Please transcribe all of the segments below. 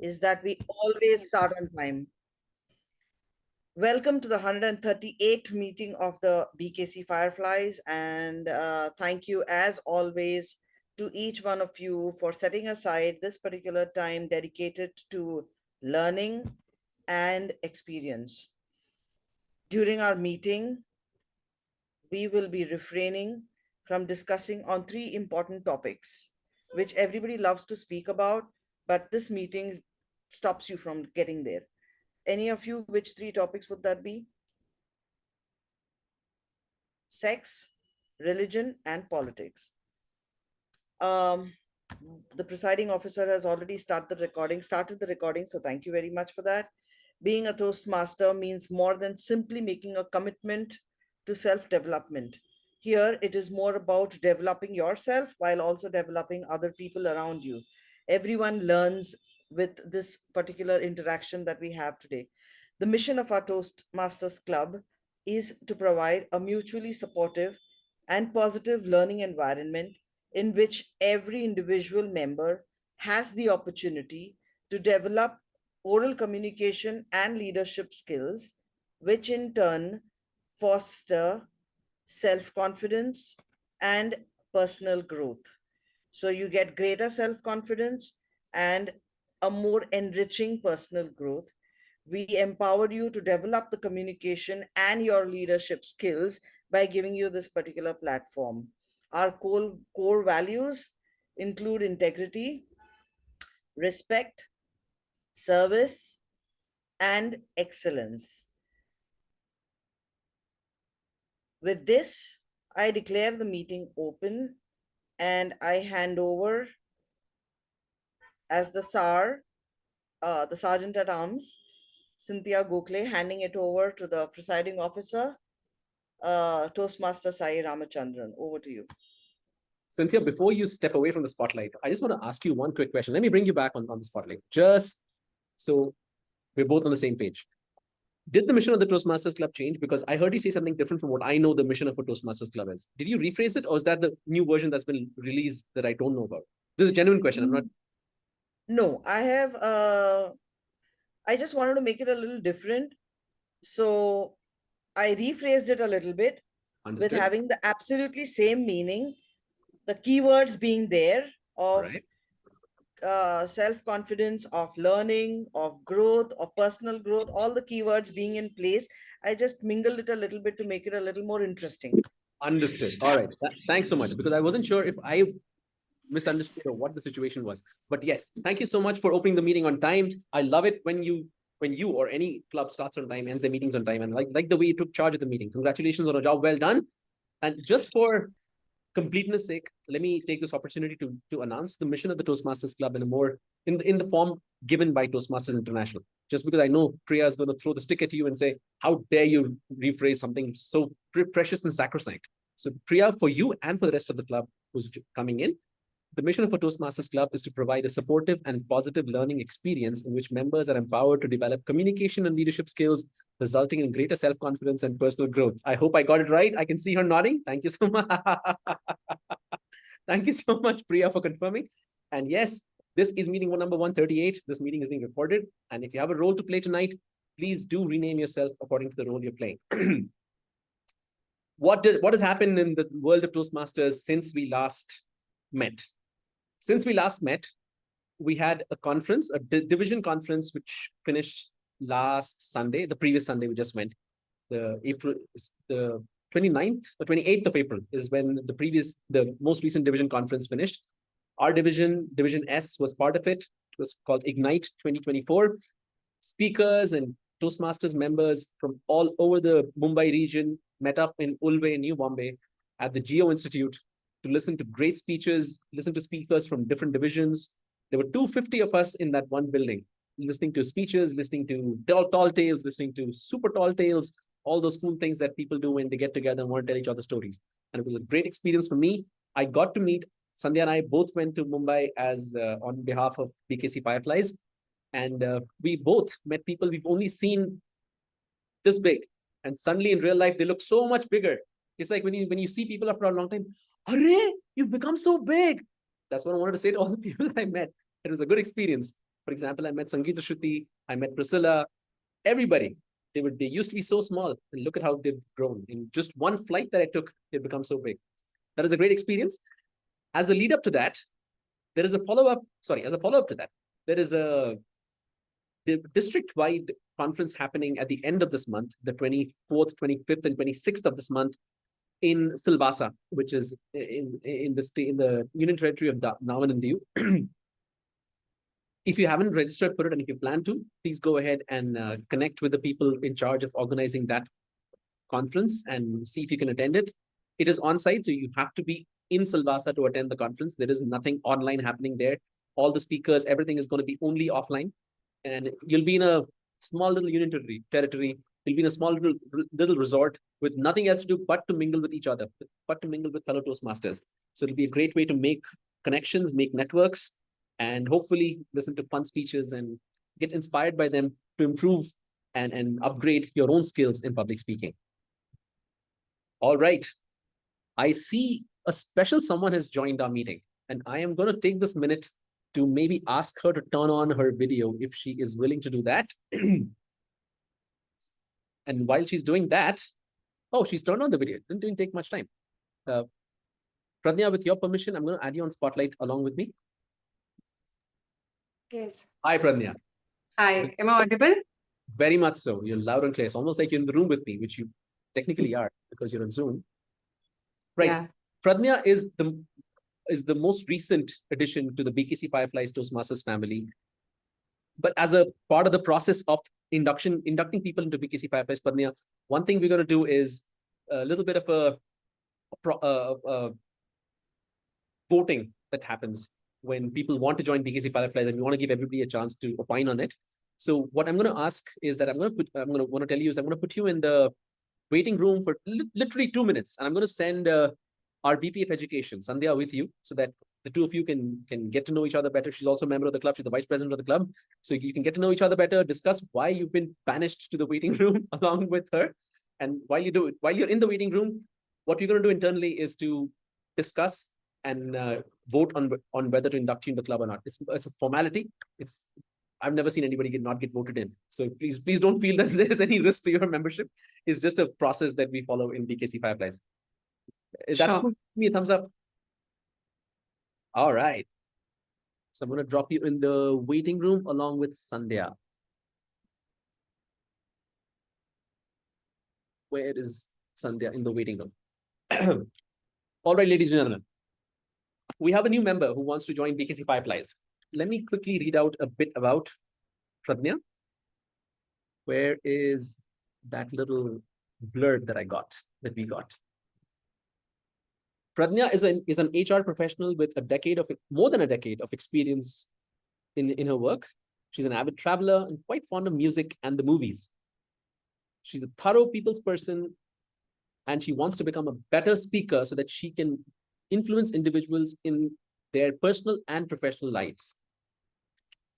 is that we always start on time. Welcome to the 138th meeting of the BKC Fireflies, and thank you, as always, to each one of you for setting aside this particular time dedicated to learning and experience. During our meeting, we will be refraining from discussing on three important topics, which everybody loves to speak about, but this meeting stops you from getting there. Any of you, which three topics would that be? Sex, religion, and politics. Um, the presiding officer has already started the recording, so thank you very much for that. Being a Toastmaster means more than simply making a commitment to self-development. Here, it is more about developing yourself while also developing other people around you. Everyone learns with this particular interaction that we have today. The mission of our Toastmasters Club is to provide a mutually supportive and positive learning environment in which every individual member has the opportunity to develop oral communication and leadership skills, which in turn foster self confidence and personal growth. So you get greater self confidence and a more enriching personal growth. We empower you to develop the communication and your leadership skills by giving you this particular platform. Our core values include integrity, respect, service, and excellence. With this, I declare the meeting open and I hand over as the Sergeant at Arms, Cynthia Gokhale, handing it over to the presiding officer, Toastmaster Sai Ramachandran. Over to you. Cynthia, before you step away from the spotlight, I just want to ask you one quick question. Let me bring you back on the spotlight, just so we're both on the same page. Did the mission of the Toastmasters Club change? Because I heard you say something different from what I know the mission of a Toastmasters Club is. Did you rephrase it, or is that the new version that's been released that I don't know about? This is a genuine question. I'm not. No, I just wanted to make it a little different. So I rephrased it a little bit. Understood. With having the absolutely same meaning, the keywords being there of self-confidence, of learning, of growth, of personal growth, all the keywords being in place. I just mingled it a little bit to make it a little more interesting. Understood. All right. Thanks so much, because I wasn't sure if I misunderstood or what the situation was. But yes, thank you so much for opening the meeting on time. I love it when you or any club starts on time, ends their meetings on time, and like the way you took charge of the meeting. Congratulations on a job well done. And just for completeness sake, let me take this opportunity to announce the mission of the Toastmasters Club in a more in the form given by Toastmasters International. Just because I know Priya is going to throw the stick at you and say, how dare you rephrase something so precious and sacrosanct. So Priya, for you and for the rest of the club who's coming in, the mission of a Toastmasters Club is to provide a supportive and positive learning experience in which members are empowered to develop communication and leadership skills, resulting in greater self-confidence and personal growth. I hope I got it right. I can see her nodding. Thank you so much. Thank you so much, Priya, for confirming. And yes, this is meeting number 138. This meeting is being recorded. And if you have a role to play tonight, please do rename yourself according to the role you're playing. What has happened in the world of Toastmasters since we last met? Since we last met, we had a conference, a division conference, which finished last Sunday, the previous Sunday we just went. The 29th or 28th of April is when the most recent division conference finished. Our division S, was part of it. It was called Ignite 2024. Speakers and Toastmasters members from all over the Mumbai region met up in Ulve, New Bombay, at the Geo Institute to listen to great speeches, listen to speakers from different divisions. There were 250 of us in that one building, listening to speeches, listening to tall tales, listening to super tall tales, all those cool things that people do when they get together and want to tell each other stories. And it was a great experience for me. I got to meet, Sandhya and I both went to Mumbai as on behalf of BKC Fireflies. And we both met people we've only seen this big. And suddenly in real life, they look so much bigger. It's like when you see people after a long time, Arey, you've become so big. That's what I wanted to say to all the people I met. It was a good experience. For example, I met Sangeeta Shruti, I met Priscilla, everybody. They used to be so small, and look at how they've grown. In just one flight that I took, they've become so big. That is a great experience. As a lead up to that, there is a follow-up. Sorry, as a follow-up to that, there is a district-wide conference happening at the end of this month, the 24th, 25th, and 26th of this month in Silvassa, which is in the state, in the Union Territory of Daman and Diu. If you haven't registered for it and if you plan to, please go ahead and connect with the people in charge of organizing that conference and see if you can attend it. It is on site, so you have to be in Silvassa to attend the conference. There is nothing online happening there. All the speakers, everything is going to be only offline. And you'll be in a small little union territory. You'll be in a small little resort with nothing else to do but to mingle with each other, but to mingle with fellow Toastmasters. So it'll be a great way to make connections, make networks, and hopefully listen to fun speeches and get inspired by them to improve and upgrade your own skills in public speaking. All right. I see a special someone has joined our meeting, and I am going to take this minute to maybe ask her to turn on her video if she is willing to do that. And while she's doing that, oh, she's turned on the video. It didn't take much time. Pradnya, with your permission, I'm going to add you on Spotlight along with me. Yes. Hi, Pradnya. Hi. Am I audible? Very much so. You're loud and clear. It's almost like you're in the room with me, which you technically are because you're on Zoom. Right. Yeah. Pradnya is the most recent addition to the BKC Fireflies Toastmasters family. But as a part of the process of inducting people into BKC Fireflies, Pradnya, one thing we're going to do is a little bit of a voting that happens when people want to join BKC Fireflies, and we want to give everybody a chance to opine on it. So what I'm going to ask is that I'm going to tell you is I'm going to put you in the waiting room for literally 2 minutes, and I'm going to send our VP of Education, Sandhya, with you, so that the two of you can get to know each other better. She's also a member of the club. She's the vice president of the club. So you can get to know each other better, discuss why you've been banished to the waiting room along with her. And while you're in the waiting room, what we're going to do internally is to discuss and vote on whether to induct you in the club or not. It's a formality. I've never seen anybody not get voted in. So please don't feel that there's any risk to your membership. It's just a process that we follow in BKC Fireflies. That's cool. Give me a thumbs up. All right. So I'm going to drop you in the waiting room along with Sandhya. Where is Sandhya in the waiting room? All right, ladies and gentlemen. We have a new member who wants to join BKC Fireflies. Let me quickly read out a bit about Pradnya. Where is that little blurb that we got? Pradnya is an HR professional with more than a decade of experience in her work. She's an avid traveler and quite fond of music and the movies. She's a thorough people's person, and she wants to become a better speaker so that she can influence individuals in their personal and professional lives.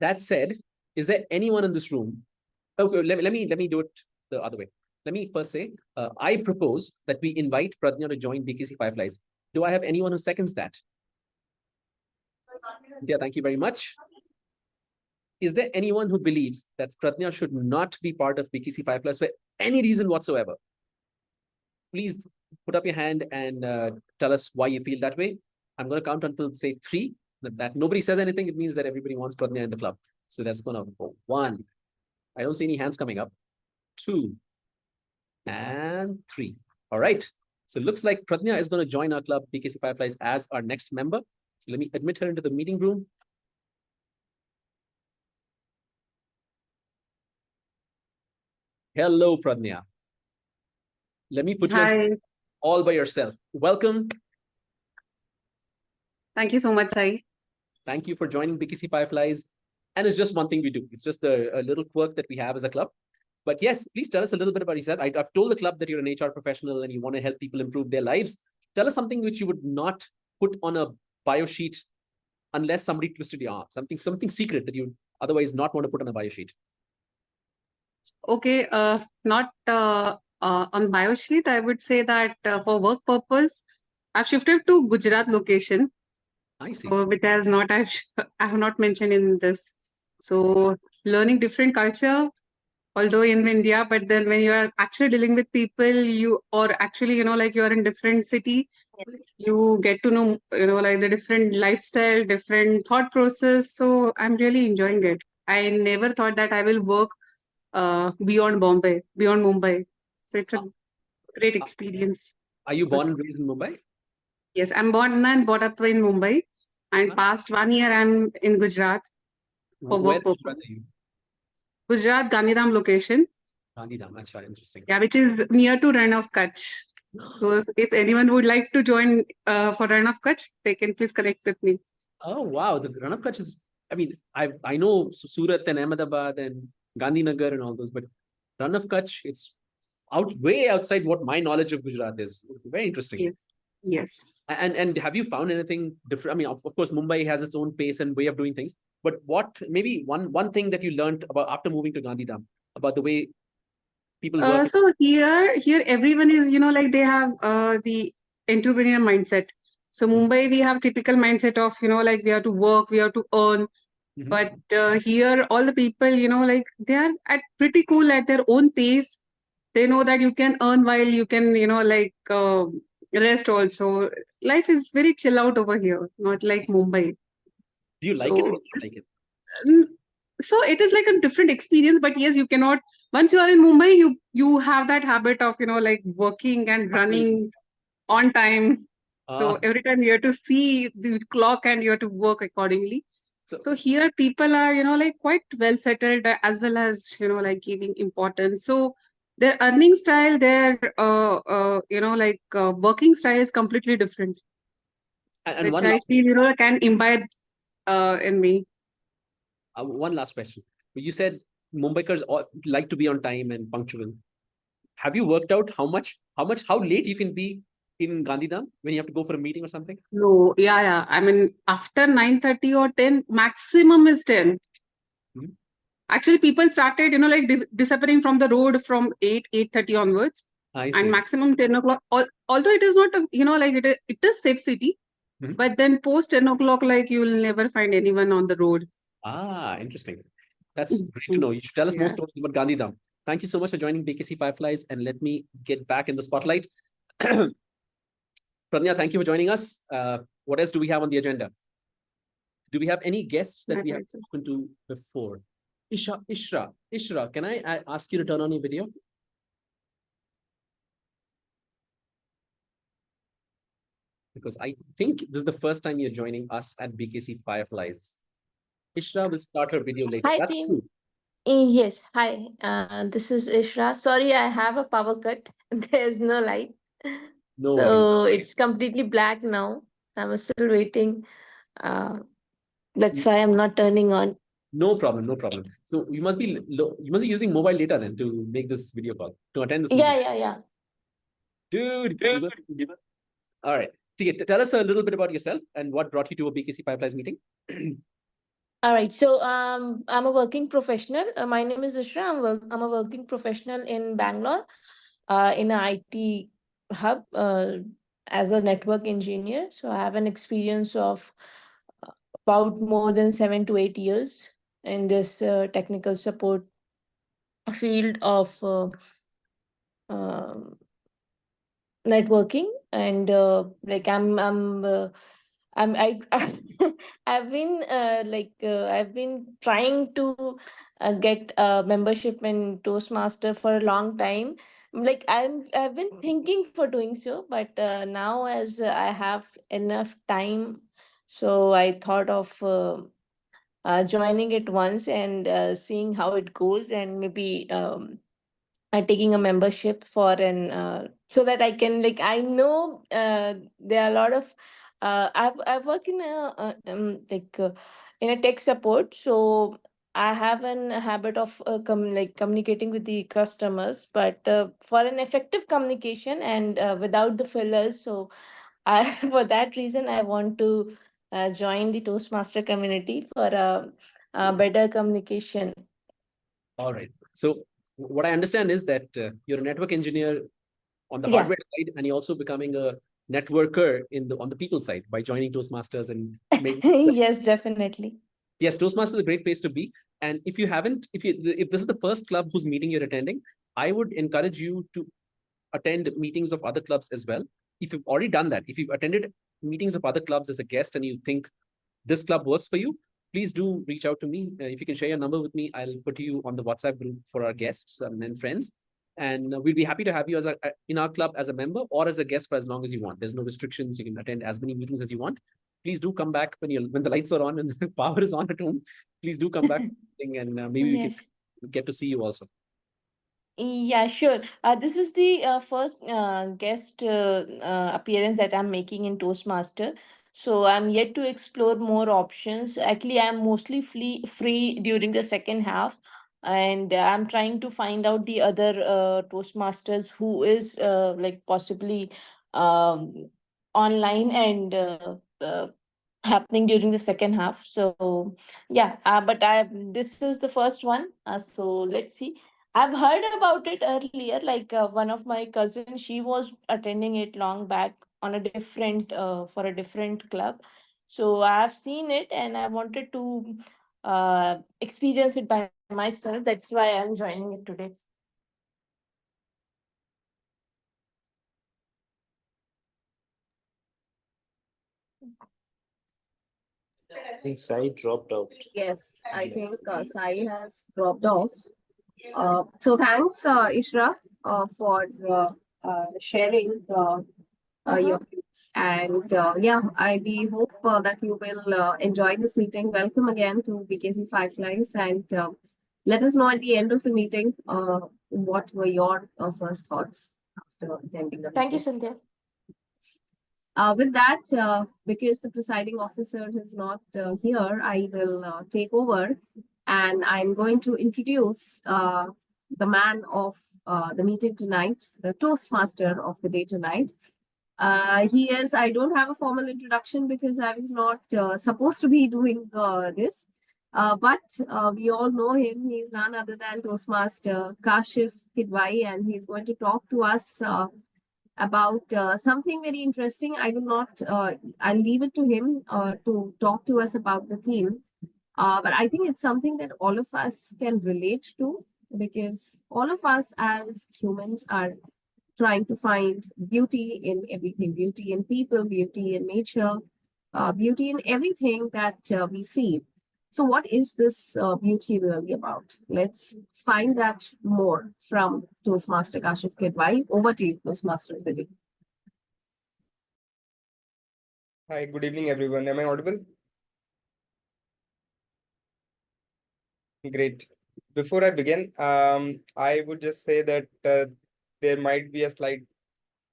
That said, is there anyone in this room? Okay, let me do it the other way. Let me first say, I propose that we invite Pradnya to join BKC Fireflies. Do I have anyone who seconds that? Yeah, thank you very much. Is there anyone who believes that Pradnya should not be part of BKC Fireflies for any reason whatsoever? Please put up your hand and tell us why you feel that way. I'm going to count until, say, 3. That nobody says anything, it means that everybody wants Pradnya in the club. So that's going to go 1. I don't see any hands coming up. 2. And 3. All right. So it looks like Pradnya is going to join our club, BKC Fireflies, as our next member. So let me admit her into the meeting room. Hello, Pradnya. Let me put you all by yourself. Welcome. Thank you so much, Sai. Thank you for joining BKC Fireflies. And it's just one thing we do. It's just a little quirk that we have as a club. But yes, please tell us a little bit about yourself. I've told the club that you're an HR professional and you want to help people improve their lives. Tell us something which you would not put on a bio sheet unless somebody twisted your arm. Something secret that you otherwise not want to put on a bio sheet. Okay, not on bio sheet. I would say that for work purpose, I've shifted to Gujarat location. I see. Which I have not mentioned in this So learning different culture, although in India, but then when you are actually dealing with people, you or actually, like you're in different city, you get to know, like the different lifestyle, different thought process. So I'm really enjoying it. I never thought that I will work beyond Mumbai. So it's a great Uh, experience. Are you born and raised in Mumbai? Yes, I'm born and brought up in Mumbai, and Huh? past 1 year I'm in Gujarat for Where work in Gujarat are purpose. you? Gujarat Gandhidham location, Gandhidham. That's very interesting. yeah, which is near to Run of Kutch. So if anyone would like to join for Run of Kutch, they can please connect with me. Oh wow, the Rann of Kutch is. I mean, I know Surat and Ahmedabad and Gandhinagar and all those, but Rann of Kutch, it's way outside what my knowledge of Gujarat is. Very interesting. Yes, yes. And have you found anything different? I mean, of course, Mumbai has its own pace and way of doing things, but what maybe one thing that you learned about after moving to Gandhidham about the way people work? So here everyone is, like they have the entrepreneur mindset. So Mumbai, we have typical mindset of, like we have to work, we have to earn. Mhm. But here, all the people, like they are at pretty cool at their own pace. They know that you can earn while you can, rest also. Life is very chill out over here, not like Mumbai. Do you like it or So do you like it? Mm, so it is like a different experience, but yes, you cannot. Once you are in Mumbai, you have that habit of like working and Hustling. running on time. So Ah, every time you have to see the clock and you have to work accordingly. so So here people are like quite well settled, as well as like giving importance. So their earning style, their working style is completely different, and which one I last feel can imbibe in me. one last question. You said Mumbaikars like to be on time and punctual. Have you worked out how late you can be in Gandhidham when you have to go for a meeting or something? No, yeah, yeah. I mean, after 9:30 or 10, maximum is 10. Mhm. Actually, people started, disappearing from the road from 8:30 onwards, I and see. maximum 10 o'clock. Although it is not, it is safe city, Mhm. but then post 10 o'clock, like you will never find anyone on the road. Ah, interesting. That's great to Mhm. know. You should tell us more Yeah. stories about Gandhidham. Thank you so much for joining BKC Fireflies, and let me get back in the spotlight. Pradnya, thank you for joining us. What else do we have on the agenda? Do we have any guests that That we have right, sir. spoken to before? Ishra, can I ask you to turn on your video? Because I think this is the first time you're joining us at BKC Fireflies. Ishra will start her video later. Hi, That's team. true. Yes, hi. This is Ishra. Sorry, I have a power cut. There's no light. No worries. So it's completely black now. I'm still waiting. Uh, that's N- why I'm not turning on. No problem, no problem. So you must be using mobile data then to make this video call, to attend this meeting. Yeah. Dude, all right. Tell us a little bit about yourself and what brought you to a BKC Fireflies meeting. All right. So I'm a working professional. My name is Ishra. I'm a working professional in Bangalore, in a IT hub, as a network engineer. So I have an experience of uh, about more than 7 to 8 years in this technical support field of um networking. And like I I've been trying to get a membership in Toastmaster for a long time. Like I've been thinking for doing so, but now as I have enough time, so I thought of joining it once and seeing how it goes, and maybe taking a membership for an so that I can, like, I know there are a lot of I work in a in a tech support, so I have an habit of communicating with the customers, but for an effective communication and without the fillers. So I for that reason I want to join the Toastmaster community for a better communication. All right. So what I understand is that you're a network engineer on the Yeah. hardware side, and you're also becoming a networker in the on the people side by joining Toastmasters and making. Yes, definitely. yes, Toastmasters is a great place to be. And if you haven't, if this is the first club whose meeting you're attending, I would encourage you to attend meetings of other clubs as well. If you've already done that, if you've attended meetings of other clubs as a guest and you think this club works for you, please do reach out to me. If you can share your number with me, I'll put you on the WhatsApp group for our guests and friends. And we'll be happy to have you as in our club as a member or as a guest for as long as you want. There's no restrictions. You can attend as many meetings as you want. Please do come back when the lights are on and the power is on at home. Please do come back and maybe we can Yes. get to see you also. Yeah, sure. This is the first guest appearance that I'm making in Toastmaster. So I'm yet to explore more options. Actually, I'm mostly free during the second half, and I'm trying to find out the other Toastmasters who is like possibly um, online and happening during the second half. So yeah, but I this is the first one. So let's see. I've heard about it earlier. Like one of my cousins, she was attending it long back on a different for a different club. So I've seen it and I wanted to experience it by myself. That's why I'm joining it today. I think Sai dropped out. Yes, I think Sai has dropped off. So thanks, Ishra, for sharing your views. And yeah, we hope that you will enjoy this meeting. Welcome again to BKC Fireflies. And let us know at the end of the meeting what were your first thoughts after attending the Thank you, meeting. Cynthia. With that, because the presiding officer is not here, I will take over and I'm going to introduce the man of the meeting tonight, the Toastmaster of the day tonight. He is, I don't have a formal introduction because I was not supposed to be doing this. But we all know him. He's none other than Toastmaster Kashif Kidwai, and he's going to talk to us about something very interesting. I will not, I'll leave it to him to talk to us about the theme. But I think it's something that all of us can relate to because all of us as humans are trying to find beauty in everything, beauty in people, beauty in nature, beauty in everything that we see. So, what is this beauty really about? Let's find that more from Toastmaster Kashif Kidwai. Over to you, Toastmaster Vidhi. Hi, good evening, everyone. Am I audible? Great. Before I begin, I would just say that there might be a slight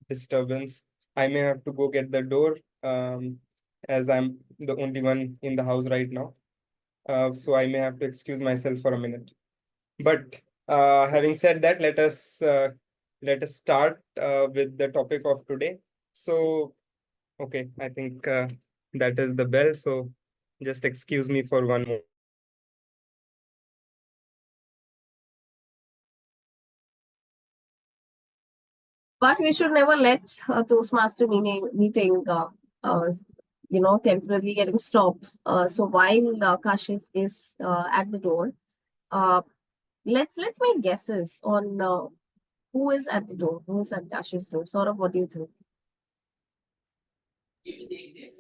disturbance. I may have to go get the door as I'm the only one in the house right now. So I may have to excuse myself for a minute. But having said that, let us start with the topic of today. So, okay, I think that is the bell. So just excuse me for one more. But we should never let Toastmaster meeting temporarily getting stopped. So while Kashif is at the door, uh, let's make guesses on who is at the door, who is at Kashif's door. Saurabh, what do you think?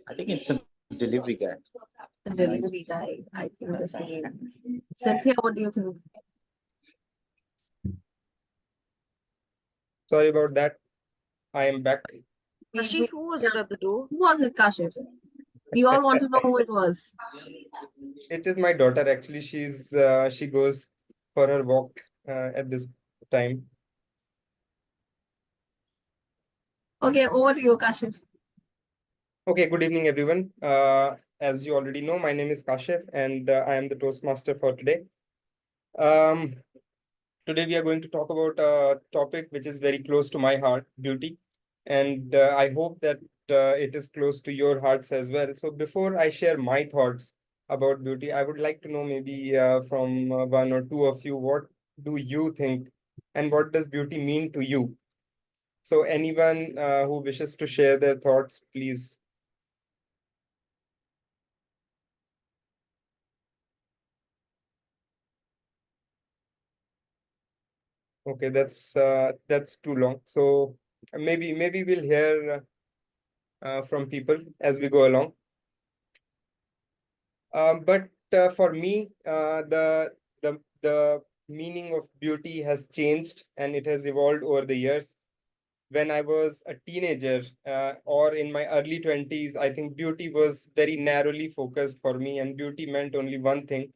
I think it's a delivery guy. The delivery guy. I think the same. Cynthia, what do you think? Sorry about that. I am back. Kashif, who was it at the door? Who was it, Kashif? We all want to know who it was. It is my daughter. Actually, she goes for her walk at this time. Okay, over to you, Kashif. Okay, good evening, everyone. As you already know, my name is Kashif, and I am the Toastmaster for today. Today we are going to talk about a topic which is very close to my heart, beauty, and I hope that it is close to your hearts as well. So before I share my thoughts about beauty, I would like to know maybe from one or two of you, what do you think, and what does beauty mean to you? So anyone who wishes to share their thoughts, please. Okay, that's too long. So maybe we'll hear from people as we go along. But for me, the meaning of beauty has changed and it has evolved over the years. When I was a teenager or in my early 20s, I think beauty was very narrowly focused for me, and beauty meant only one thing.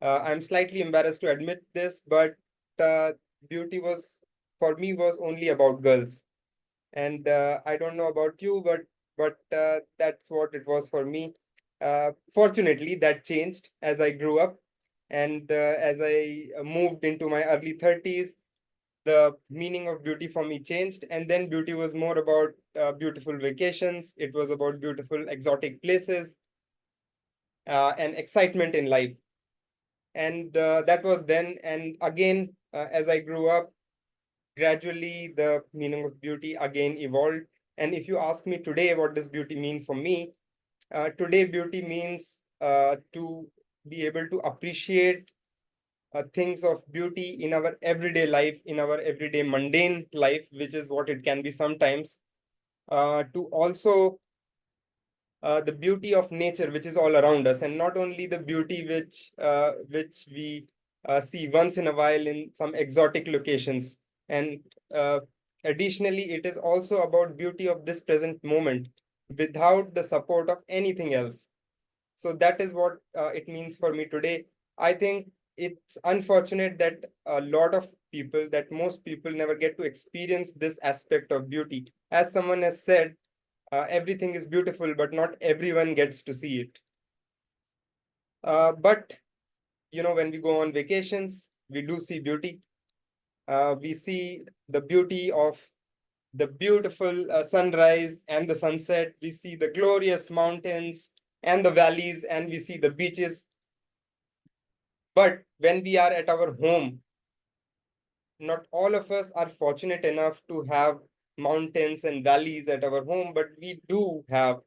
I'm slightly embarrassed to admit this, but uh, beauty was for me was only about girls. And I don't know about you, but that's what it was for me. Fortunately, that changed as I grew up, and as I moved into my early 30s, the meaning of beauty for me changed, and then beauty was more about beautiful vacations. It was about beautiful exotic places and excitement in life. And that was then. And again, as I grew up, gradually the meaning of beauty again evolved. And if you ask me today, what does beauty mean for me? Today, beauty means to be able to appreciate things of beauty in our everyday life, in our everyday mundane life, which is what it can be sometimes. To also the beauty of nature, which is all around us, and not only the beauty which we see once in a while in some exotic locations. And uh, additionally, it is also about beauty of this present moment, without the support of anything else. So that is what it means for me today. I think it's unfortunate that a lot of people, that most people never get to experience this aspect of beauty. As someone has said, everything is beautiful, but not everyone gets to see it. But when we go on vacations, we do see beauty. We see the beauty of the beautiful sunrise and the sunset. We see the glorious mountains and the valleys, and we see the beaches. But when we are at our home, not all of us are fortunate enough to have mountains and valleys at our home, but we do have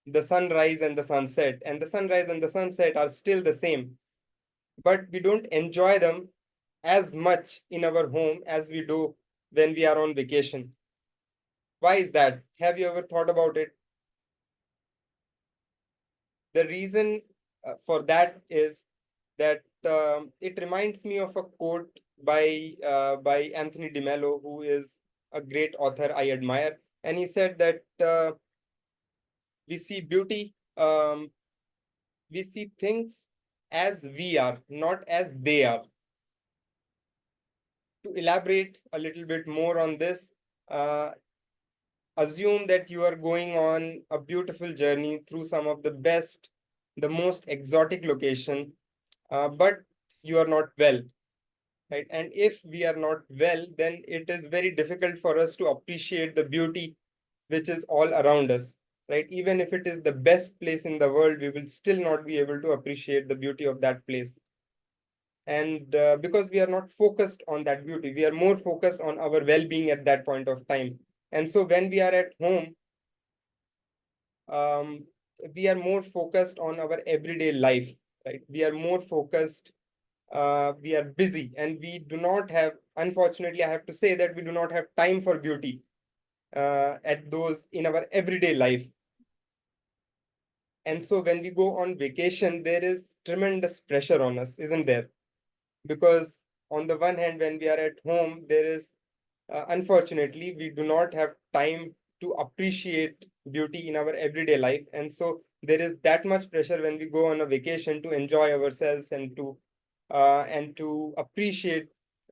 the sunrise and the sunset. And the sunrise and the sunset are still the same, but we don't enjoy them as much in our home as we do when we are on vacation. Why is that? Have you ever thought about it? The reason for that is that it reminds me of a quote by Anthony DeMello, who is a great author I admire, and he said that we see beauty, we see things as we are, not as they are. To elaborate a little bit more on this, uh, assume that you are going on a beautiful journey through some of the best, the most exotic location, but you are not well, right? And if we are not well, then it is very difficult for us to appreciate the beauty which is all around us, right? Even if it is the best place in the world, we will still not be able to appreciate the beauty of that place. And because we are not focused on that beauty, we are more focused on our well-being at that point of time. And so when we are at home, um, we are more focused on our everyday life, right? We are more focused, we are busy, and we do not have, unfortunately, I have to say that we do not have time for beauty at those in our everyday life. And so when we go on vacation, there is tremendous pressure on us, isn't there? Because on the one hand, when we are at home, there is, unfortunately, we do not have time to appreciate beauty in our everyday life. And so there is that much pressure when we go on a vacation to enjoy ourselves and to appreciate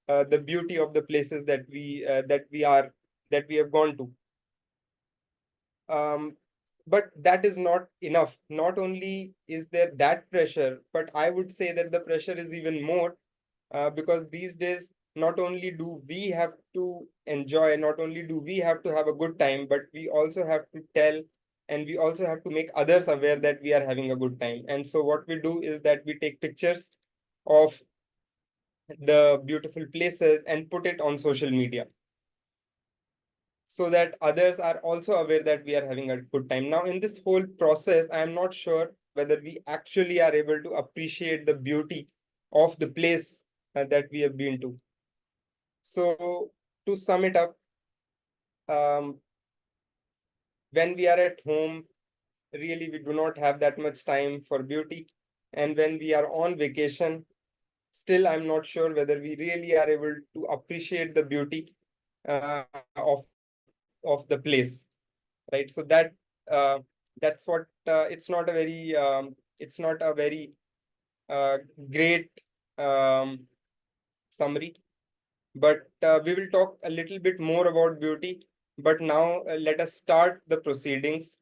the beauty of the places that we have gone to. Um, but that is not enough. Not only is there that pressure, but I would say that the pressure is even more because these days, not only do we have to enjoy, not only do we have to have a good time, but we also have to tell and we also have to make others aware that we are having a good time. And so what we do is that we take pictures of the beautiful places and put it on social media so that others are also aware that we are having a good time. Now, in this whole process, I am not sure whether we actually are able to appreciate the beauty of the place that we have been to. So to sum it up, when we are at home, really we do not have that much time for beauty. And when we are on vacation, still I'm not sure whether we really are able to appreciate the beauty of the place, right? So uh, that's what it's not a very great um, summary, but we will talk a little bit more about beauty. But now let us start the proceedings.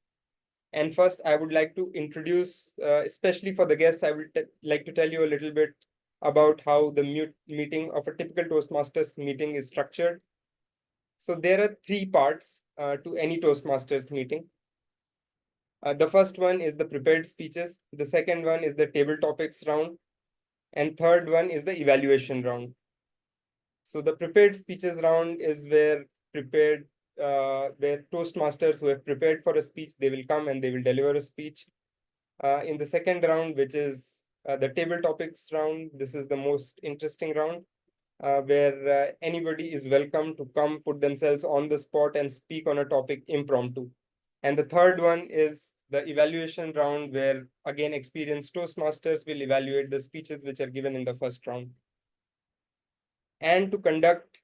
And first, I would like to introduce, especially for the guests, I would like to tell you a little bit about how the meeting of a typical Toastmasters meeting is structured. So there are three parts to any Toastmasters meeting. The first one is the prepared speeches. The second one is the table topics round. And third one is the evaluation round. So the prepared speeches round is where Toastmasters who have prepared for a speech, they will come and they will deliver a speech. In the second round, which is the table topics round, this is the most interesting round, where anybody is welcome to come put themselves on the spot and speak on a topic impromptu. And the third one is the evaluation round, where again experienced Toastmasters will evaluate the speeches which are given in the first round. And to conduct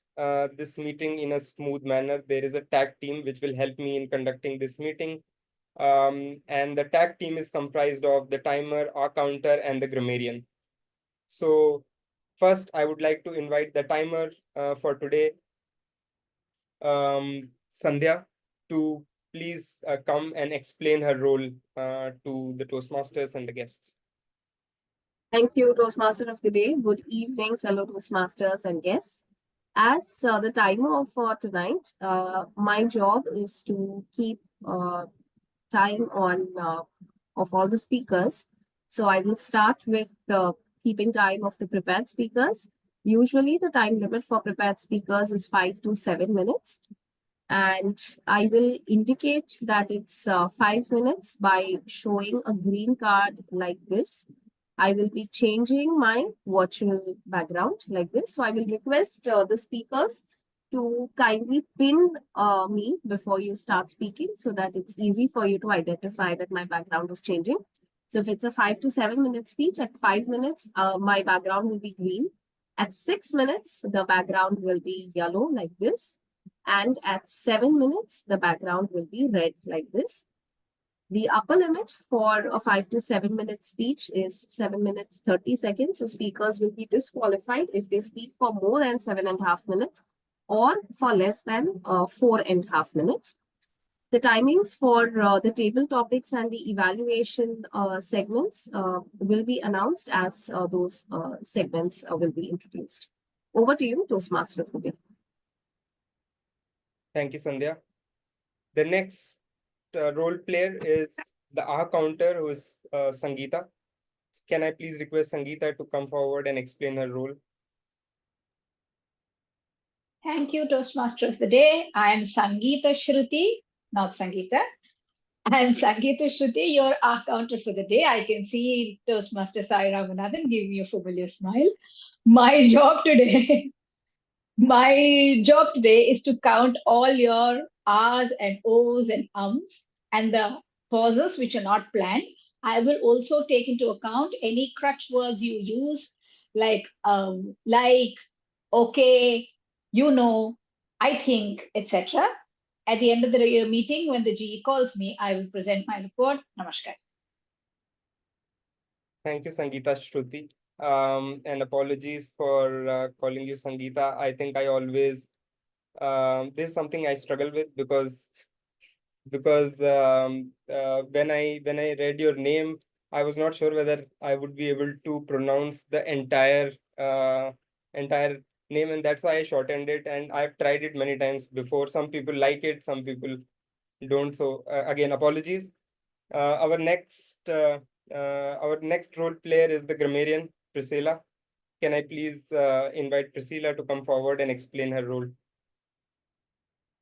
this meeting in a smooth manner, there is a tag team which will help me in conducting this meeting. And the tag team is comprised of the timer, our counter, and the grammarian. So first, I would like to invite the timer for today, Sandhya, to please come and explain her role to the Toastmasters and the guests. Thank you, Toastmaster of the Day. Good evening, fellow Toastmasters and guests. As the timer of tonight, my job is to keep time on of all the speakers. So I will start with the keeping time of the prepared speakers. Usually the time limit for prepared speakers is 5 to 7 minutes. And I will indicate that it's 5 minutes by showing a green card like this. I will be changing my virtual background like this. So I will request the speakers to kindly pin me before you start speaking so that it's easy for you to identify that my background is changing. So if it's a 5 to 7 minute speech, at 5 minutes, my background will be green. At 6 minutes, the background will be yellow like this. And at 7 minutes, the background will be red like this. The upper limit for a 5 to 7 minute speech is 7 minutes 30 seconds. So speakers will be disqualified if they speak for more than 7.5 minutes or for less than 4.5 minutes. The timings for the table topics and the evaluation segments will be announced as those segments will be introduced. Over to you, Toastmaster of the Day. Thank you, Sandhya. The next role player is the AHA counter, who is Sangeeta. Can I please request Sangeeta to come forward and explain her role? Thank you, Toastmaster of the Day. I am Sangeeta Shruti, not Sangeeta. I am Sangeeta Shruti, your AHA counter for the day. I can see Toastmaster Sai Ramanathan give me a familiar smile. My job today My job today is to count all your R's and O's and ums and the pauses which are not planned. I will also take into account any crutch words you use, like, okay, you know, I think, etc. At the end of the meeting, when the GE calls me, I will present my report. Namaskar. Thank you, Sangeeta Shruti. And apologies for calling you Sangeeta. I think I always this is something I struggle with because when I read your name, I was not sure whether I would be able to pronounce the entire name, and that's why I shortened it. And I've tried it many times before. Some people like it, some people don't. So again, apologies. Our next role player is the grammarian, Priscilla. Can I please invite Priscilla to come forward and explain her role?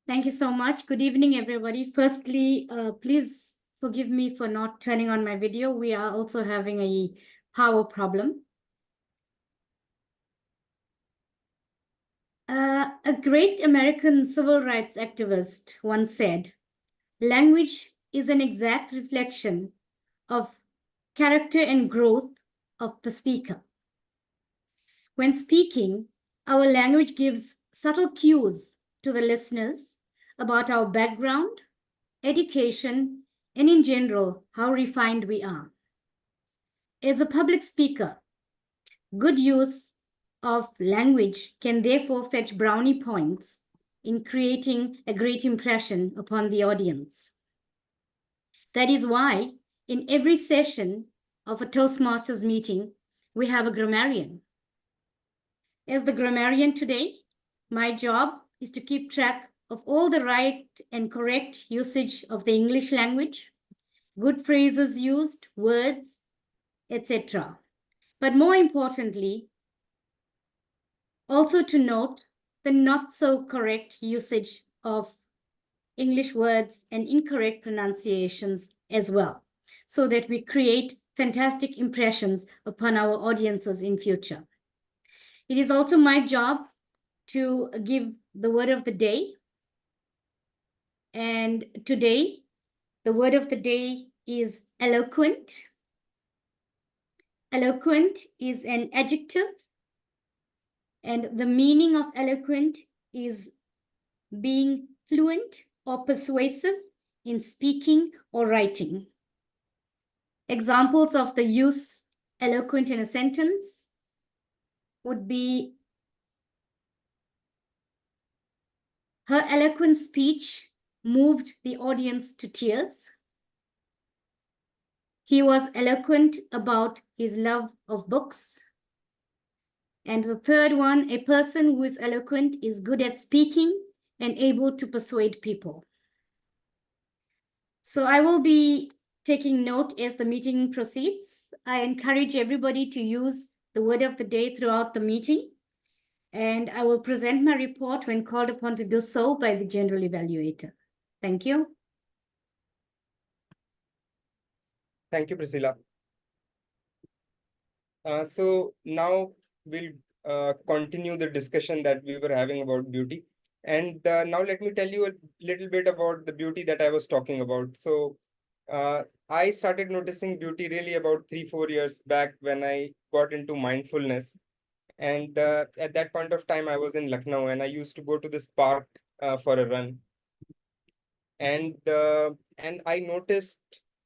Thank you so much. Good evening, everybody. Firstly, please forgive me for not turning on my video. We are also having a power problem. A great American civil rights activist once said, language is an exact reflection of character and growth of the speaker. When speaking, our language gives subtle cues to the listeners about our background, education, and in general, how refined we are. As a public speaker, good use of language can therefore fetch brownie points in creating a great impression upon the audience. That is why in every session of a Toastmasters meeting, we have a grammarian. As the grammarian today, my job is to keep track of all the right and correct usage of the English language, good phrases used, words, etc. But more importantly, also to note the not so correct usage of English words and incorrect pronunciations as well, so that we create fantastic impressions upon our audiences in future. It is also my job to give the word of the day. And today, the word of the day is eloquent. Eloquent is an adjective, and the meaning of eloquent is being fluent or persuasive in speaking or writing. Examples of the use eloquent in a sentence would be her eloquent speech moved the audience to tears. He was eloquent about his love of books. And the third one, a person who is eloquent is good at speaking and able to persuade people. So I will be taking note as the meeting proceeds. I encourage everybody to use the word of the day throughout the meeting. And I will present my report when called upon to do so by the general evaluator. Thank you. Thank you, Priscilla. So now we'll continue the discussion that we were having about beauty. And now let me tell you a little bit about the beauty that I was talking about. So I started noticing beauty really about 3-4 years back when I got into mindfulness. And at that point of time, I was in Lucknow and I used to go to this park for a run. And I noticed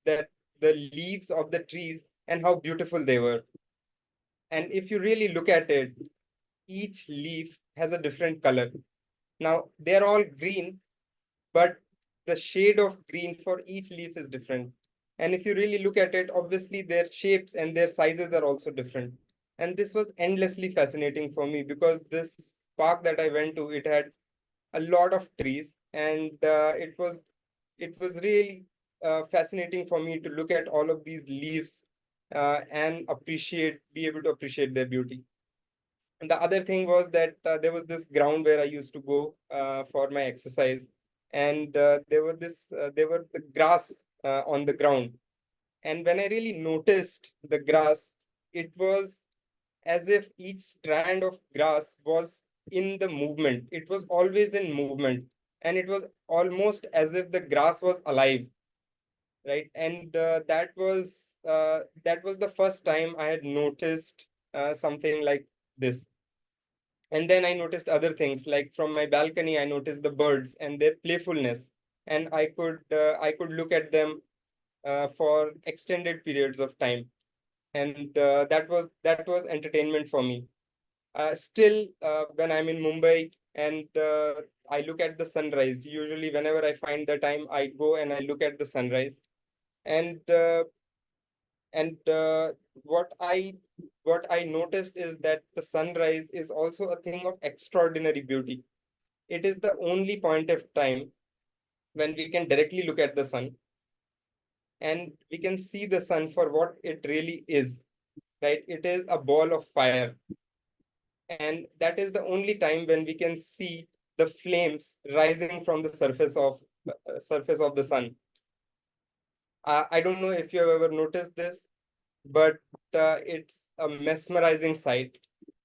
that the leaves of the trees and how beautiful they were. And if you really look at it, each leaf has a different color. Now, they're all green, but the shade of green for each leaf is different. And if you really look at it, obviously their shapes and their sizes are also different. And this was endlessly fascinating for me because this park that I went to, it had a lot of trees, and it was really fascinating for me to look at all of these leaves and be able to appreciate their beauty. And the other thing was that there was this ground where I used to go for my exercise, and there were the grass on the ground. And when I really noticed the grass, it was as if each strand of grass was in the movement. It was always in movement, and it was almost as if the grass was alive, right? And that was the first time I had noticed something like this. And then I noticed other things, like from my balcony, I noticed the birds and their playfulness, and I could look at them for extended periods of time, and that was entertainment for me. Still, when I'm in Mumbai and I look at the sunrise, usually whenever I find the time, I go and I look at the sunrise. And and what I noticed is that the sunrise is also a thing of extraordinary beauty. It is the only point of time when we can directly look at the sun and we can see the sun for what it really is, right? It is a ball of fire. And that is the only time when we can see the flames rising from the surface of the sun. I don't know if you have ever noticed this, but it's a mesmerizing sight,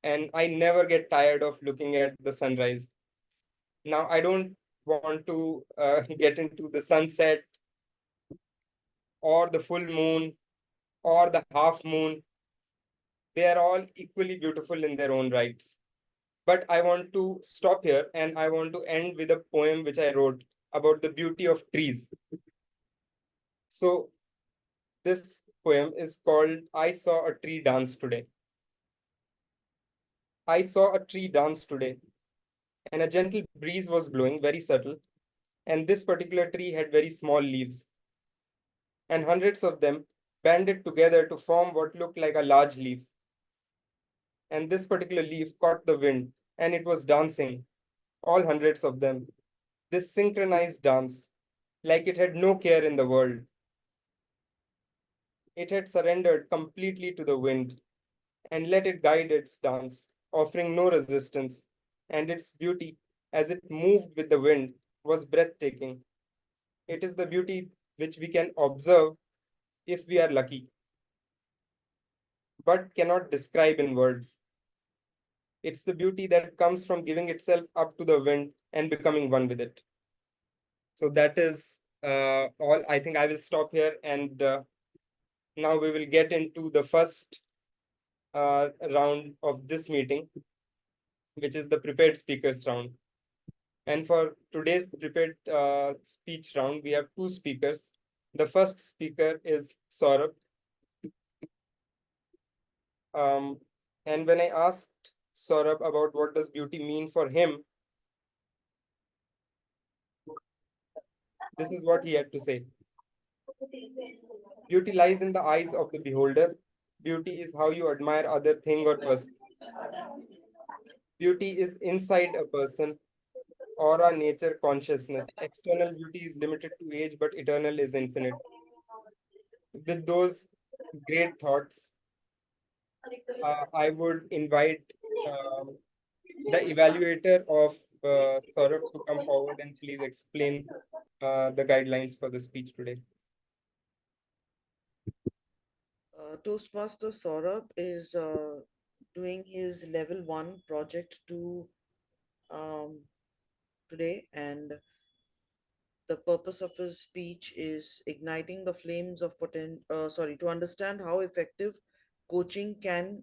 and I never get tired of looking at the sunrise. Now, I don't want to get into the sunset or the full moon or the half moon. They are all equally beautiful in their own rights. But I want to stop here and I want to end with a poem which I wrote about the beauty of trees. So, this poem is called I Saw a Tree Dance Today. I saw a tree dance today, and a gentle breeze was blowing, very subtle, and this particular tree had very small leaves, and hundreds of them banded together to form what looked like a large leaf. And this particular leaf caught the wind, and it was dancing, all hundreds of them, this synchronized dance, like it had no care in the world. It had surrendered completely to the wind and let it guide its dance, offering no resistance, and its beauty, as it moved with the wind, was breathtaking. It is the beauty which we can observe if we are lucky, but cannot describe in words. It's the beauty that comes from giving itself up to the wind and becoming one with it. So that is all. I think I will stop here, and now we will get into the first round of this meeting, which is the prepared speakers round. And for today's prepared speech round, we have two speakers. The first speaker is Saurabh. And when I asked Saurabh about what does beauty mean for him, this is what he had to say. Beauty lies in the eyes of the beholder. Beauty is how you admire other thing or person. Beauty is inside a person, aura, nature, consciousness. External beauty is limited to age, but eternal is infinite. With those great thoughts, I would invite the evaluator of Saurabh to come forward and please explain the guidelines for the speech today. Toastmaster Saurabh is doing his level 1 project um, today, and the purpose of his speech is igniting the flames of to understand how effective coaching can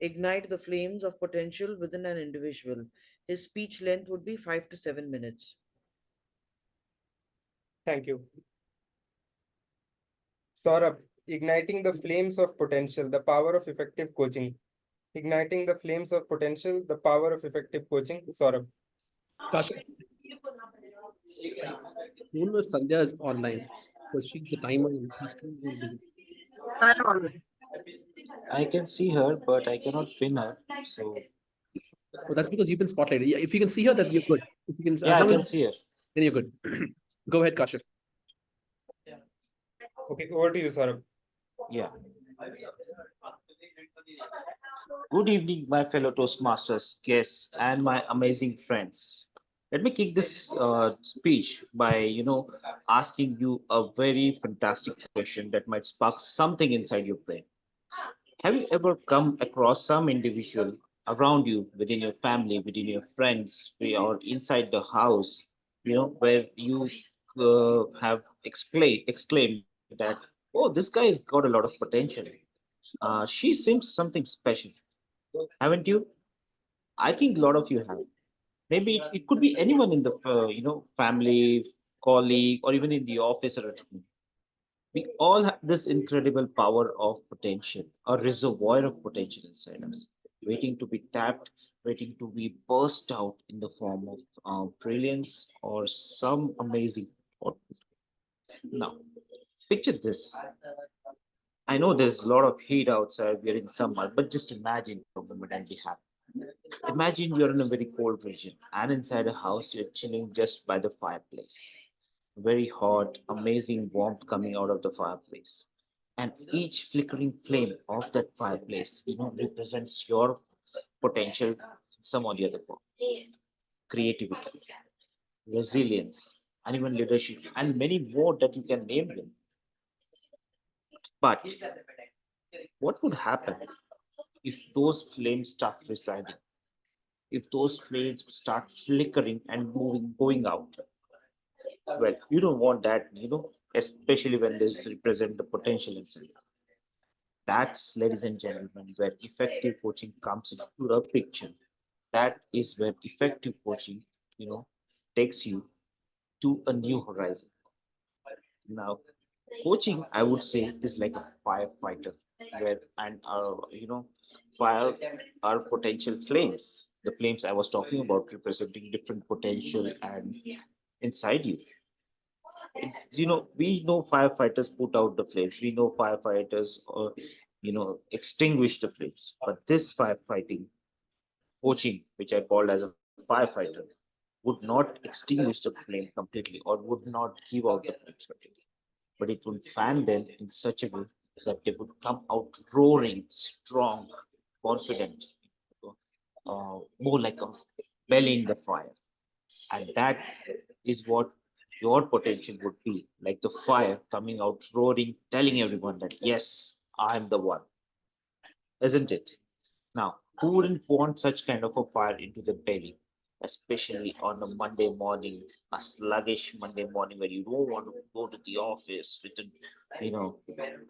ignite the flames of potential within an individual. His speech length would be 5 to 7 minutes. Thank you. Saurabh, igniting the flames of potential, the power of effective coaching. Igniting the flames of potential, the power of effective coaching. Saurabh. Kashif, I don't know if Sandhya is online because she the timer on her screen is busy. I can see her, but I cannot pin her. So Oh, that's because you've been spotlighted. Yeah, if you can see her, that you're good. If you can, as yeah, I long as can see her. then you're good. Go ahead, Kashif. Okay, over to you, Saurabh. Yeah. Good evening, my fellow Toastmasters, guests, and my amazing friends. Let me kick this speech by, asking you a very fantastic question that might spark something inside your brain. Have you ever come across some individual around you, within your family, within your friends, or inside the house, where you have exclaimed that, oh, this guy has got a lot of potential. She seems something special. Haven't you? I think a lot of you have. Maybe it could be anyone in the family, colleague, or even in the office or at home. We all have this incredible power of potential, a reservoir of potential inside us, waiting to be tapped, waiting to be burst out in the form of brilliance or some amazing output. Now, picture this. I know there's a lot of heat outside, we're in summer, but just imagine for a moment and be happy. Imagine you're in a very cold region and inside a house you're chilling just by the fireplace. Very hot, amazing warmth coming out of the fireplace. And each flickering flame of that fireplace, represents your potential in some or the other form. Creativity, resilience, and even leadership, and many more that you can name them. But what would happen if those flames start residing? if those flames start flickering and moving, going out. Well, you don't want that, especially when they represent the potential inside. That's, ladies and gentlemen, where effective coaching comes into the picture. That is where effective coaching, you know, takes you to a new horizon. Now, coaching, I would say, is like a firefighter, where and fire are potential flames. The flames I was talking about representing different potential and inside you. We know firefighters put out the flames. We know firefighters, extinguish the flames. But this firefighting coaching, which I called as a firefighter, would not extinguish the flame completely or would not give out the flames completely, but it would fan them in such a way that they would come out roaring, strong, confident, more like a belly in the fire. And that is what your potential would be like, the fire coming out roaring, telling everyone that, yes, I'm the one, isn't it? Now, who wouldn't want such kind of a fire into the belly, especially on a Monday morning, a sluggish Monday morning where you don't want to go to the office with you know,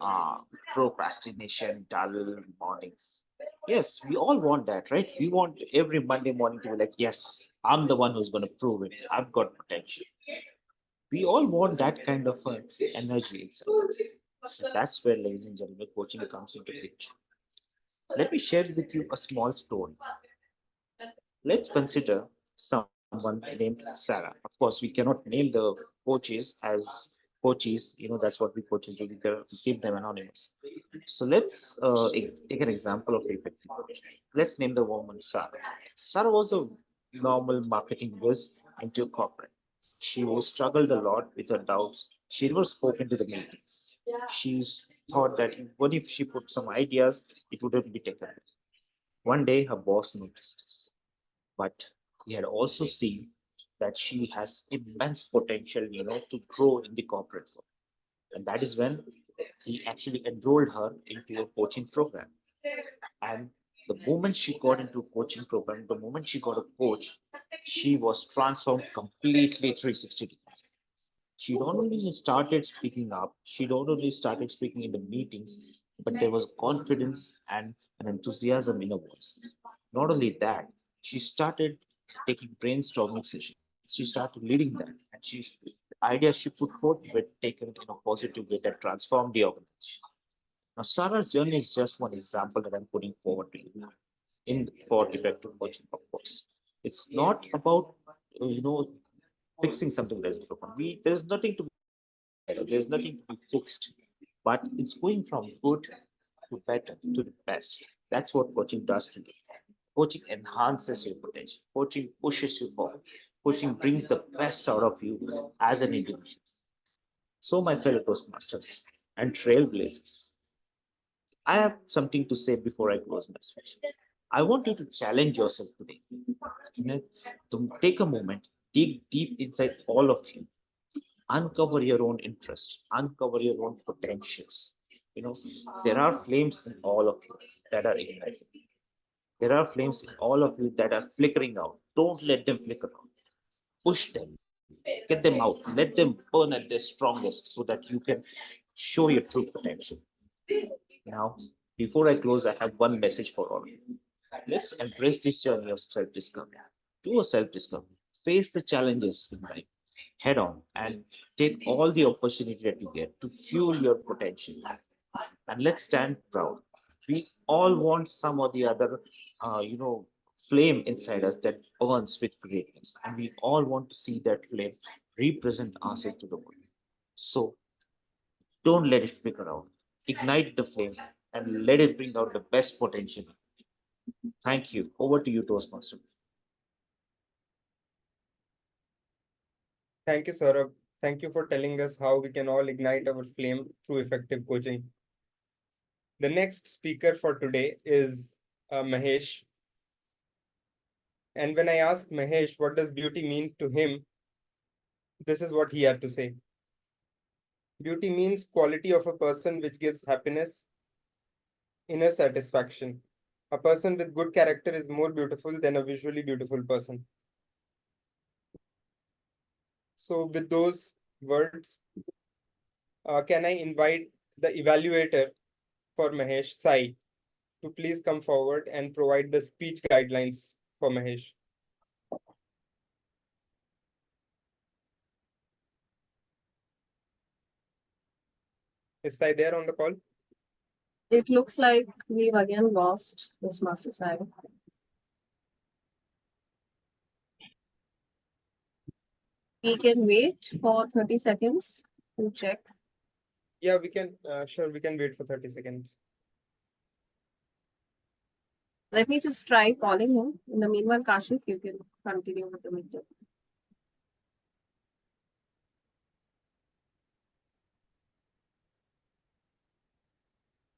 uh, procrastination, dull mornings. Yes, we all want that, right? We want every Monday morning to be like, yes, I'm the one who's going to prove it. I've got potential. We all want that kind of energy inside us. So that's where, ladies and gentlemen, coaching comes into picture. Let me share with you a small story. Let's consider someone named Sarah. Of course, we cannot name the coaches as coaches. That's what we coaches do. We keep them anonymous. So let's take an example of effective coaching. Let's name the woman Sarah. Sarah was a normal marketing whiz into corporate. She was struggled a lot with her doubts. She never spoke into the meetings. She's thought that what if she put some ideas, it wouldn't be taken. One day, her boss noticed this, but he had also seen that she has immense potential, to grow in the corporate world. And that is when he actually enrolled her into a coaching program. And the moment she got into a coaching program, the moment she got a coach, she was transformed completely 360 degrees. She not only started speaking up, she not only started speaking in the meetings, but there was confidence and an enthusiasm in her voice. Not only that, she started taking brainstorming sessions. She started leading them, and the ideas she put forth were taken in a positive way that transformed the organization. Now, Sarah's journey is just one example that I'm putting forward to you in for effective coaching, of course. It's not about fixing something that is broken. There's nothing to there's nothing to be fixed, but it's going from good to better to the best. That's what coaching does to you. Coaching enhances your potential. Coaching pushes you forward. Coaching brings the best out of you as an individual. So, my fellow Toastmasters and trailblazers, I have something to say before I close my speech. I want you to challenge yourself today. To take a moment, dig deep inside all of you, uncover your own interests, uncover your own potentials. You know, there are flames in all of you that are ignited. There are flames in all of you that are flickering out. Don't let them flicker out. Push them, get them out, let them burn at their strongest so that you can show your true potential. Now, before I close, I have one message for all of you. Let's embrace this journey of self discovery. Do a self discovery. Face the challenges in life head on and take all the opportunity that you get to fuel your potential. And let's stand proud. We all want some or the other, flame inside us that burns with greatness. And we all want to see that flame represent ourselves to the world. So don't let it flicker out. Ignite the flame and let it bring out the best potential. Thank you. Over to you, Toastmaster. Thank you, Saurabh. Thank you for telling us how we can all ignite our flame through effective coaching. The next speaker for today is Mahesh. And when I asked Mahesh what does beauty mean to him, this is what he had to say. Beauty means quality of a person which gives happiness, inner satisfaction. A person with good character is more beautiful than a visually beautiful person. So with those words, can I invite the evaluator for Mahesh, Sai, to please come forward and provide the speech guidelines for Mahesh. Is Sai there on the call? It looks like we've again lost Toastmaster Sai. We can wait for 30 seconds to check. Yeah, we can, sure, we can wait for 30 seconds. Let me just try calling him. In the meanwhile, Kashif, you can continue with the meeting.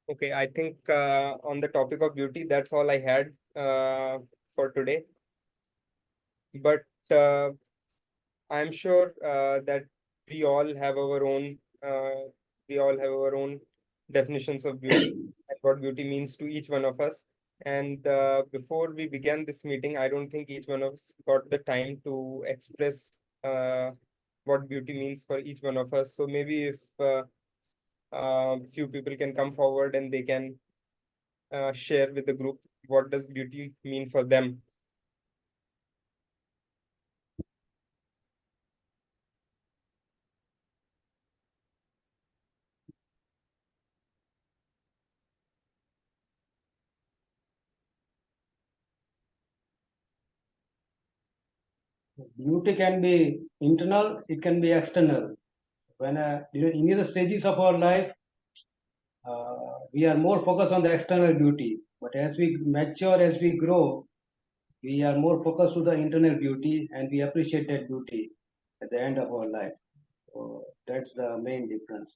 Okay, I think on the topic of beauty, that's all I had for today. But I'm sure that we all have our own definitions of beauty and what beauty means to each one of us. And before we began this meeting, I don't think each one of us got the time to express what beauty means for each one of us. So maybe if few people can come forward and they can share with the group what does beauty mean for them. Beauty can be internal, it can be external. When in the stages of our life, we are more focused on the external beauty. But as we mature, as we grow, we are more focused to the internal beauty, and we appreciate that beauty at the end of our life. So that's the main difference.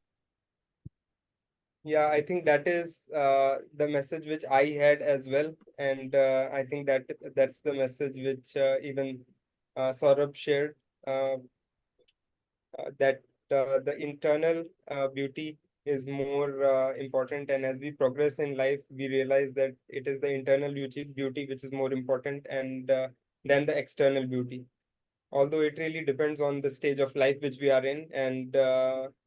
Yeah, I think that is the message which I had as well, and I think that's the message which even Saurabh shared. That the internal beauty is more important, and as we progress in life, we realize that it is the internal beauty which is more important, and than the external beauty. Although it really depends on the stage of life which we are in, and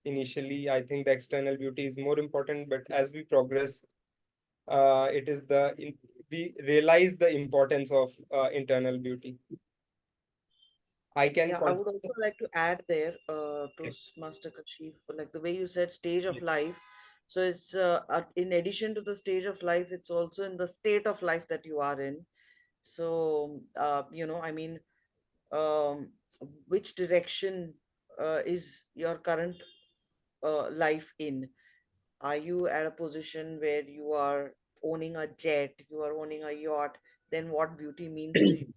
initially I think the external beauty is more important, but as we progress, it is we realize the importance of internal beauty. I can Yeah, I would also like to add there, Toastmaster Kashif, like the way you said, stage of life. So it's in addition to the stage of life, it's also in the state of life that you are in. So, I mean, um, which direction is your current life in? Are you at a position where you are owning a jet, you are owning a yacht, then what beauty means to you?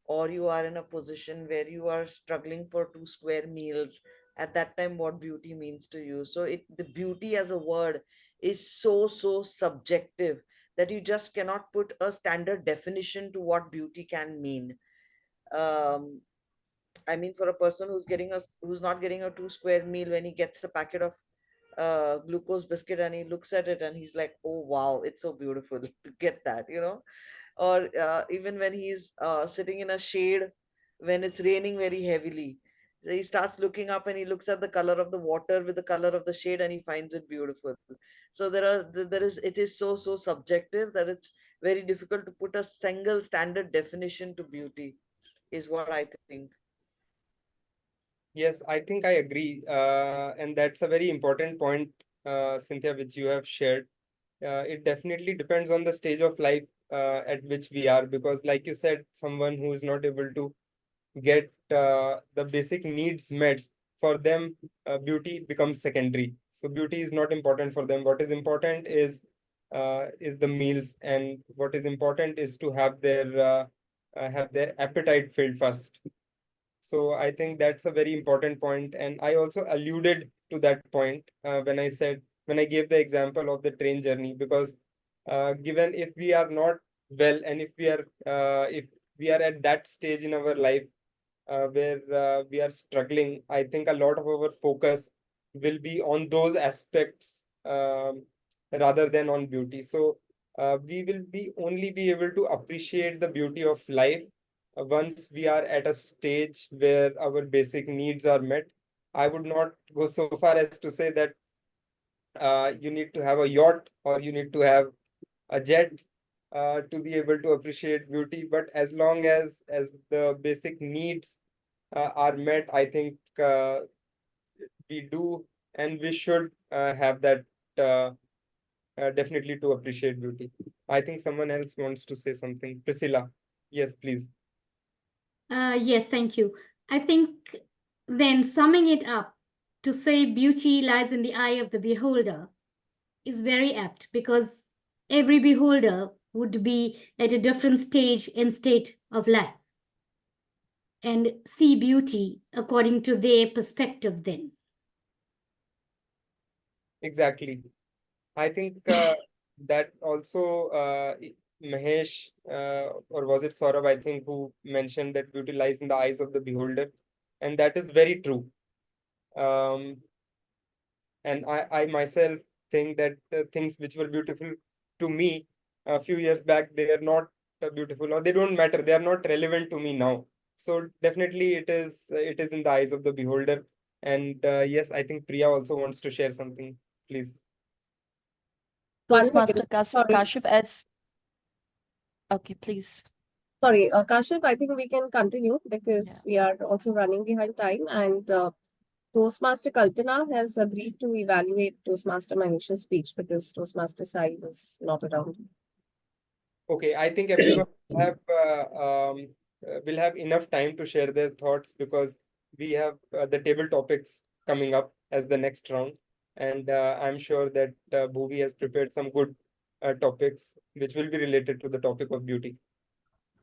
Or you are in a position where you are struggling for two square meals, at that time what beauty means to you? So the beauty as a word is so subjective that you just cannot put a standard definition to what beauty can mean. um I mean, for a person who's not getting a two square meal, when he gets a packet of glucose biscuit and he looks at it and he's like, oh wow, it's so beautiful to get that, or even when he's sitting in a shade when it's raining very heavily, he starts looking up and he looks at the color of the water with the color of the shade and he finds it beautiful. So it is so subjective that it's very difficult to put a single standard definition to beauty, is what I think. Yes, I think I agree. And that's a very important point, Cynthia, which you have shared. It definitely depends on the stage of life at which we are, because, like you said, someone who is not able to get the basic needs met, for them, beauty becomes secondary. So beauty is not important for them. What is important is the meals, and what is important is to have their appetite filled first. So I think that's a very important point, and I also alluded to that point when I gave the example of the train journey, because given if we are not well, and if we are at that stage in our life where we are struggling, I think a lot of our focus will be on those aspects rather than on beauty. So we will only be able to appreciate the beauty of life once we are at a stage where our basic needs are met. I would not go so far as to say that you need to have a yacht or you need to have a jet to be able to appreciate beauty. But as long as the basic needs are met, I think we do and we should have that definitely to appreciate beauty. I think someone else wants to say something. Priscilla, yes, please. Yes, thank you. I think then summing it up, to say beauty lies in the eye of the beholder is very apt, because every beholder would be at a different stage and state of life and see beauty according to their perspective then. Exactly. I think that also Mahesh or was it Saurabh, I think, who mentioned that beauty lies in the eyes of the beholder, and that is very true. Um, and I myself think that the things which were beautiful to me a few years back, they are not beautiful, or they don't matter. They are not relevant to me now. So definitely it is in the eyes of the beholder. And yes, I think Priya also wants to share something. Please. One Toastmaster second. Sorry. Kashif as okay, please. Sorry, Kashif, I think we can continue because Yeah. we are also running behind time, and Toastmaster Kalpana has agreed to evaluate Toastmaster Manish's speech because Toastmaster Sai was not around. Okay, I think everyone will have enough time to share their thoughts because we have the table topics coming up as the next round, and I'm sure that Bhuvi has prepared some good topics which will be related to the topic of beauty.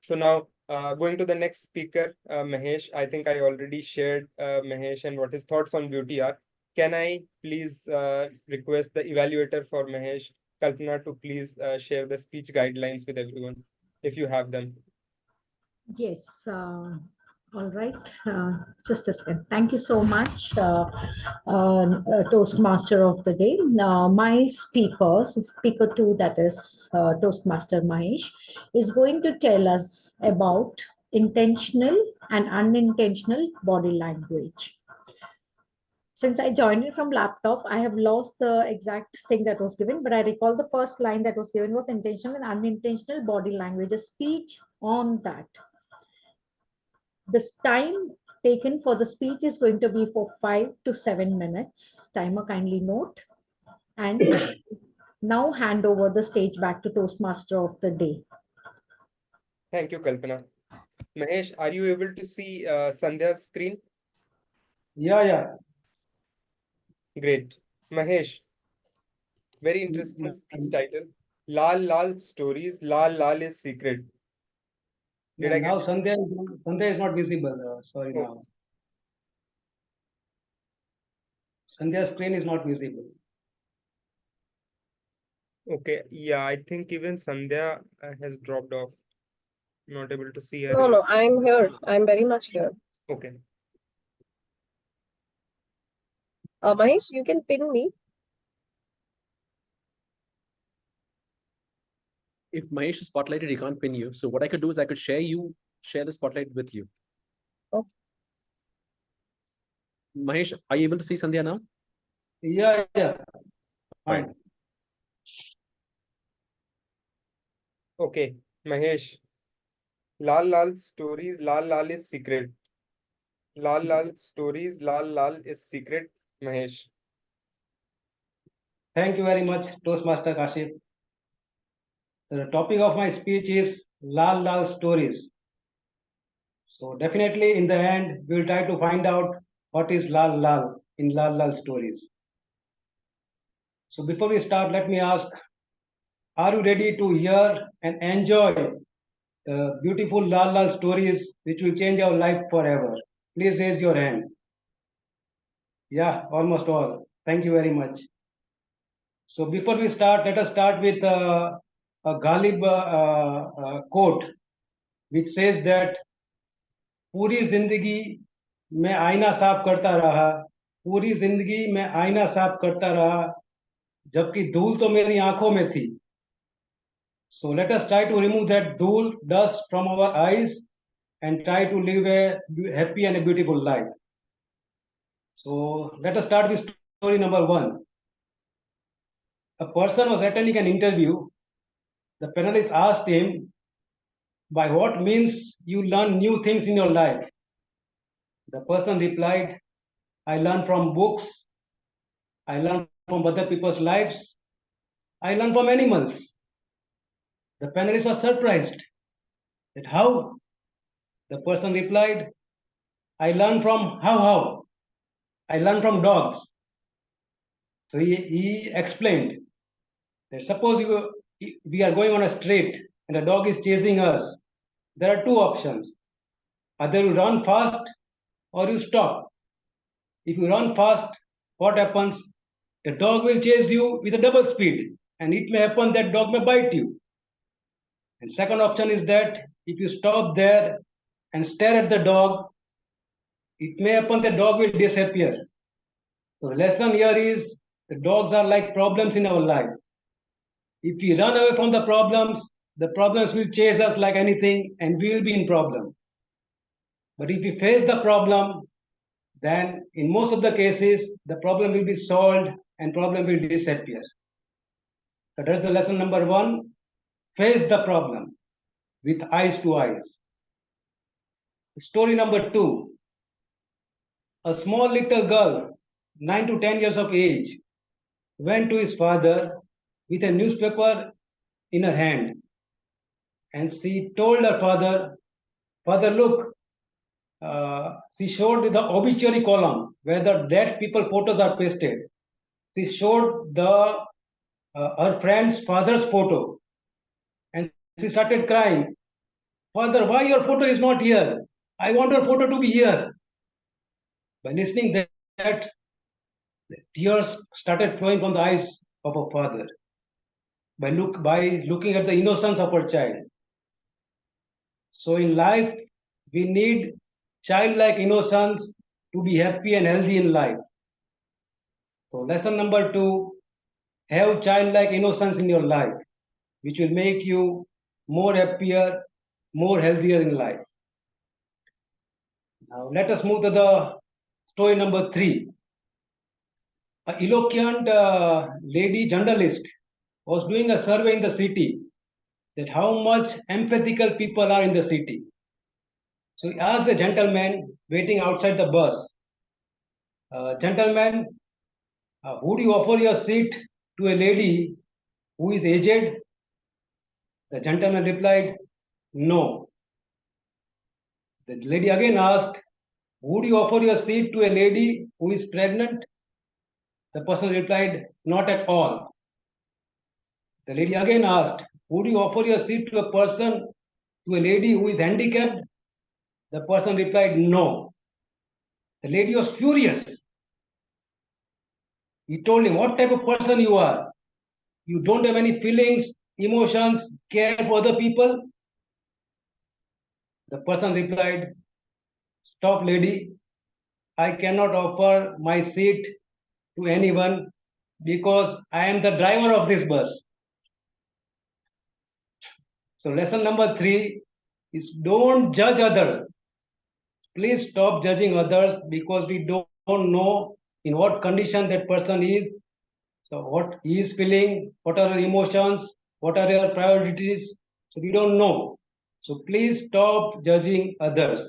So now, going to the next speaker, Mahesh. I think I already shared Mahesh and what his thoughts on beauty are. Can I please request the evaluator for Mahesh, Kalpana, to please share the speech guidelines with everyone, if you have them? Yes, all right. Just a second. Thank you so much, Toastmaster of the day. My speaker two, that is Toastmaster Mahesh, is going to tell us about intentional and unintentional body language. Since I joined it from laptop, I have lost the exact thing that was given, but I recall the first line that was given was intentional and unintentional body language, a speech on that. This time taken for the speech is going to be for 5 to 7 minutes. Timer kindly note. And now hand over the stage back to Toastmaster of the day. Thank you, Kalpana. Mahesh, are you able to see Sandhya's screen? Yeah. Great. Mahesh, very interesting speech title. Lal Lal Stories, Lal Lal is Secret. Did I get Now Sandhya is not visible. Sorry Oh. now. Sandhya's screen is not visible. Okay, yeah, I think even Sandhya has dropped off. Not able to see her. No, I'm here. I'm very much here. Okay. Mahesh, you can ping me. If Mahesh is spotlighted, he can't pin you. So what I could do is I could share the spotlight with you. Okay. Mahesh, are you able to see Sandhya now? Yeah. Right. Fine. Okay, Mahesh. Lal Lal Stories, Lal Lal is Secret. Lal Lal Stories, Lal Lal is Secret, Mahesh. Thank you very much, Toastmaster Kashif. The topic of my speech is Lal Lal stories. So definitely in the end, we'll try to find out what is Lal Lal in Lal Lal stories. So before we start, let me ask, are you ready to hear and enjoy the beautiful Lal Lal stories which will change your life forever? Please raise your hand. Yeah, almost all. Thank you very much. So before we start, let us start with a Ghalib quote which says that पूरी जिंदगी मैं आईना साफ करता रहा, पूरी जिंदगी मैं आईना साफ करता रहा, जबकि धूल तो मेरी आंखों में थी, So let us try to remove that dust from our eyes and try to live a happy and a beautiful life. So let us start with story number 1. A person was attending an interview. The panelist asked him, by what means you learn new things in your life? The person replied, I learn from books, I learn from other people's lives, I learn from animals. The panelist was surprised that how? The person replied, I learn from how? I learn from dogs. So he explained that suppose we are going on a street and a dog is chasing us. There are two options. Either you run fast or you stop. If you run fast, what happens? The dog will chase you with a double speed, and it may happen that dog may bite you. And second option is that if you stop there and stare at the dog, it may happen the dog will disappear. So the lesson here is the dogs are like problems in our life. If we run away from the problems will chase us like anything and we will be in problem. But if we face the problem, then in most of the cases, the problem will be solved and problem will disappear. So that's the lesson number 1. Face the problem with eyes to eyes. Story number 2. A small little girl, 9 to 10 years of age, went to his father with a newspaper in her hand. And she told her father, Father, look, she showed the obituary column where the dead people photos are pasted. She showed her friend's father's photo. And she started crying, Father, why your photo is not here? I want your photo to be here. By listening that, the tears started flowing from the eyes of her father. By looking at the innocence of her child. So in life, we need childlike innocence to be happy and healthy in life. So lesson number 2, have childlike innocence in your life, which will make you more happier, more healthier in life. Now let us move to the story number 3. An eloquent lady journalist was doing a survey in the city that how much empathetical people are in the city. So he asked the gentleman waiting outside the bus, gentleman, would you offer your seat to a lady who is aged? The gentleman replied, no. The lady again asked, would you offer your seat to a lady who is pregnant? The person replied, not at all. The lady again asked, would you offer your seat to a lady who is handicapped? The person replied, no. The lady was furious. He told him, what type of person you are? You don't have any feelings, emotions, care for other people? The person replied, stop lady, I cannot offer my seat to anyone because I am the driver of this bus. So lesson number 3 is don't judge others. Please stop judging others because we don't know in what condition that person is. So what he is feeling, what are her emotions, what are her priorities. So we don't know. So please stop judging others.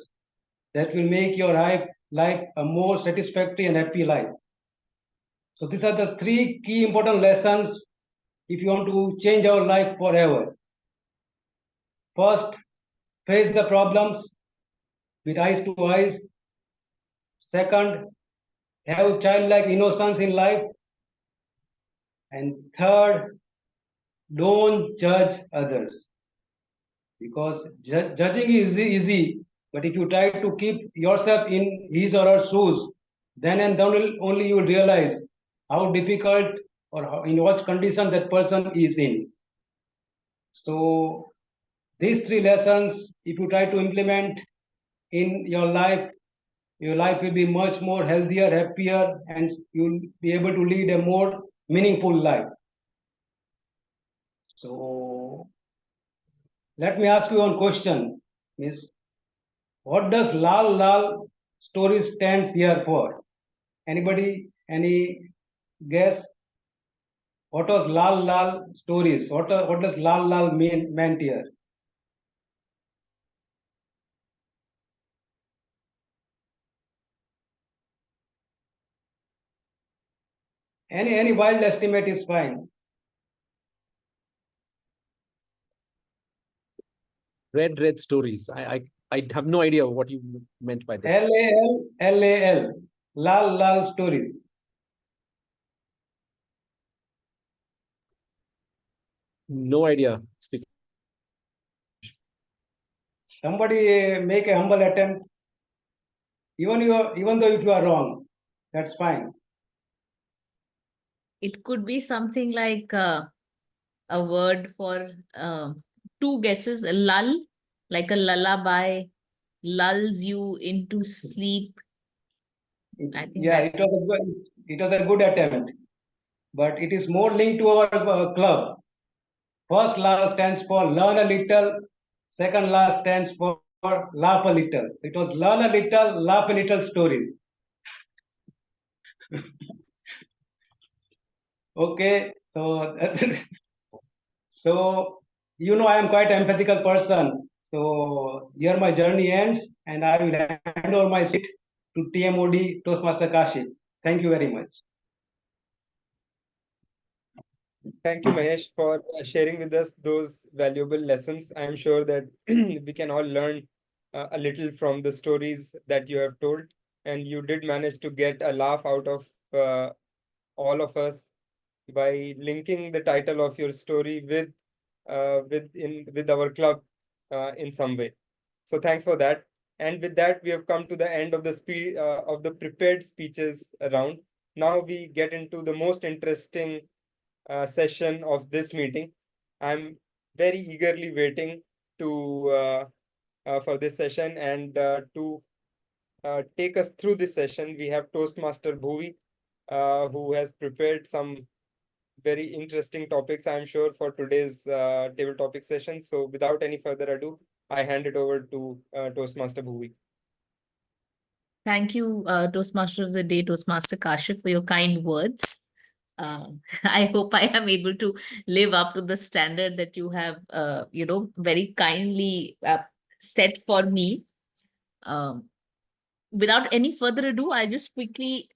That will make your life a more satisfactory and happy life. So these are the 3 key important lessons if you want to change our life forever. First, face the problems with eyes to eyes. Second, have childlike innocence in life. And third, don't judge others. Because judging is easy, but if you try to keep yourself in his or her shoes, then and then only you will realize how difficult or in what condition that person is in. So these 3 lessons, if you try to implement in your life will be much more healthier, happier, and you'll be able to lead a more meaningful life. So let me ask you one question, Miss. What does Lal Lal story stand here for? Anybody? Any guess? What was Lal Lal stories? What does Lal Lal meant here? Any wild estimate is fine. Red stories. I have no idea what you meant by this. LAL, Lal Lal stories. No idea. Speak. Somebody make a humble attempt. Even though if you are wrong, that's fine. It could be something like a word for two guesses. A lull, like a lullaby, lulls you into sleep. I think Yeah, that. it was a good attempt, but it is more linked to our club. First law stands for learn a little. Second law stands for laugh a little. It was learn a little, laugh a little story. Okay, so so I am quite empathical person. So here my journey ends, and I will hand over my seat to TMOD Toastmaster Kashif. Thank you very much. Thank you, Mahesh, for sharing with us those valuable lessons. I am sure that we can all learn a little from the stories that you have told, and you did manage to get a laugh out of all of us by linking the title of your story with our club in some way. So thanks for that. And with that, we have come to the end of the prepared speeches round. Now we get into the most interesting session of this meeting. I'm very eagerly waiting for this session, and to take us through this session, we have Toastmaster Bhuvi, who has prepared some very interesting topics, I'm sure, for today's table topic session. So without any further ado, I hand it over to Toastmaster Bhuvi. Thank you, Toastmaster of the Day, Toastmaster Kashif, for your kind words. I hope I am able to live up to the standard that you have, very kindly set for me. Without any further ado, I'll just quickly,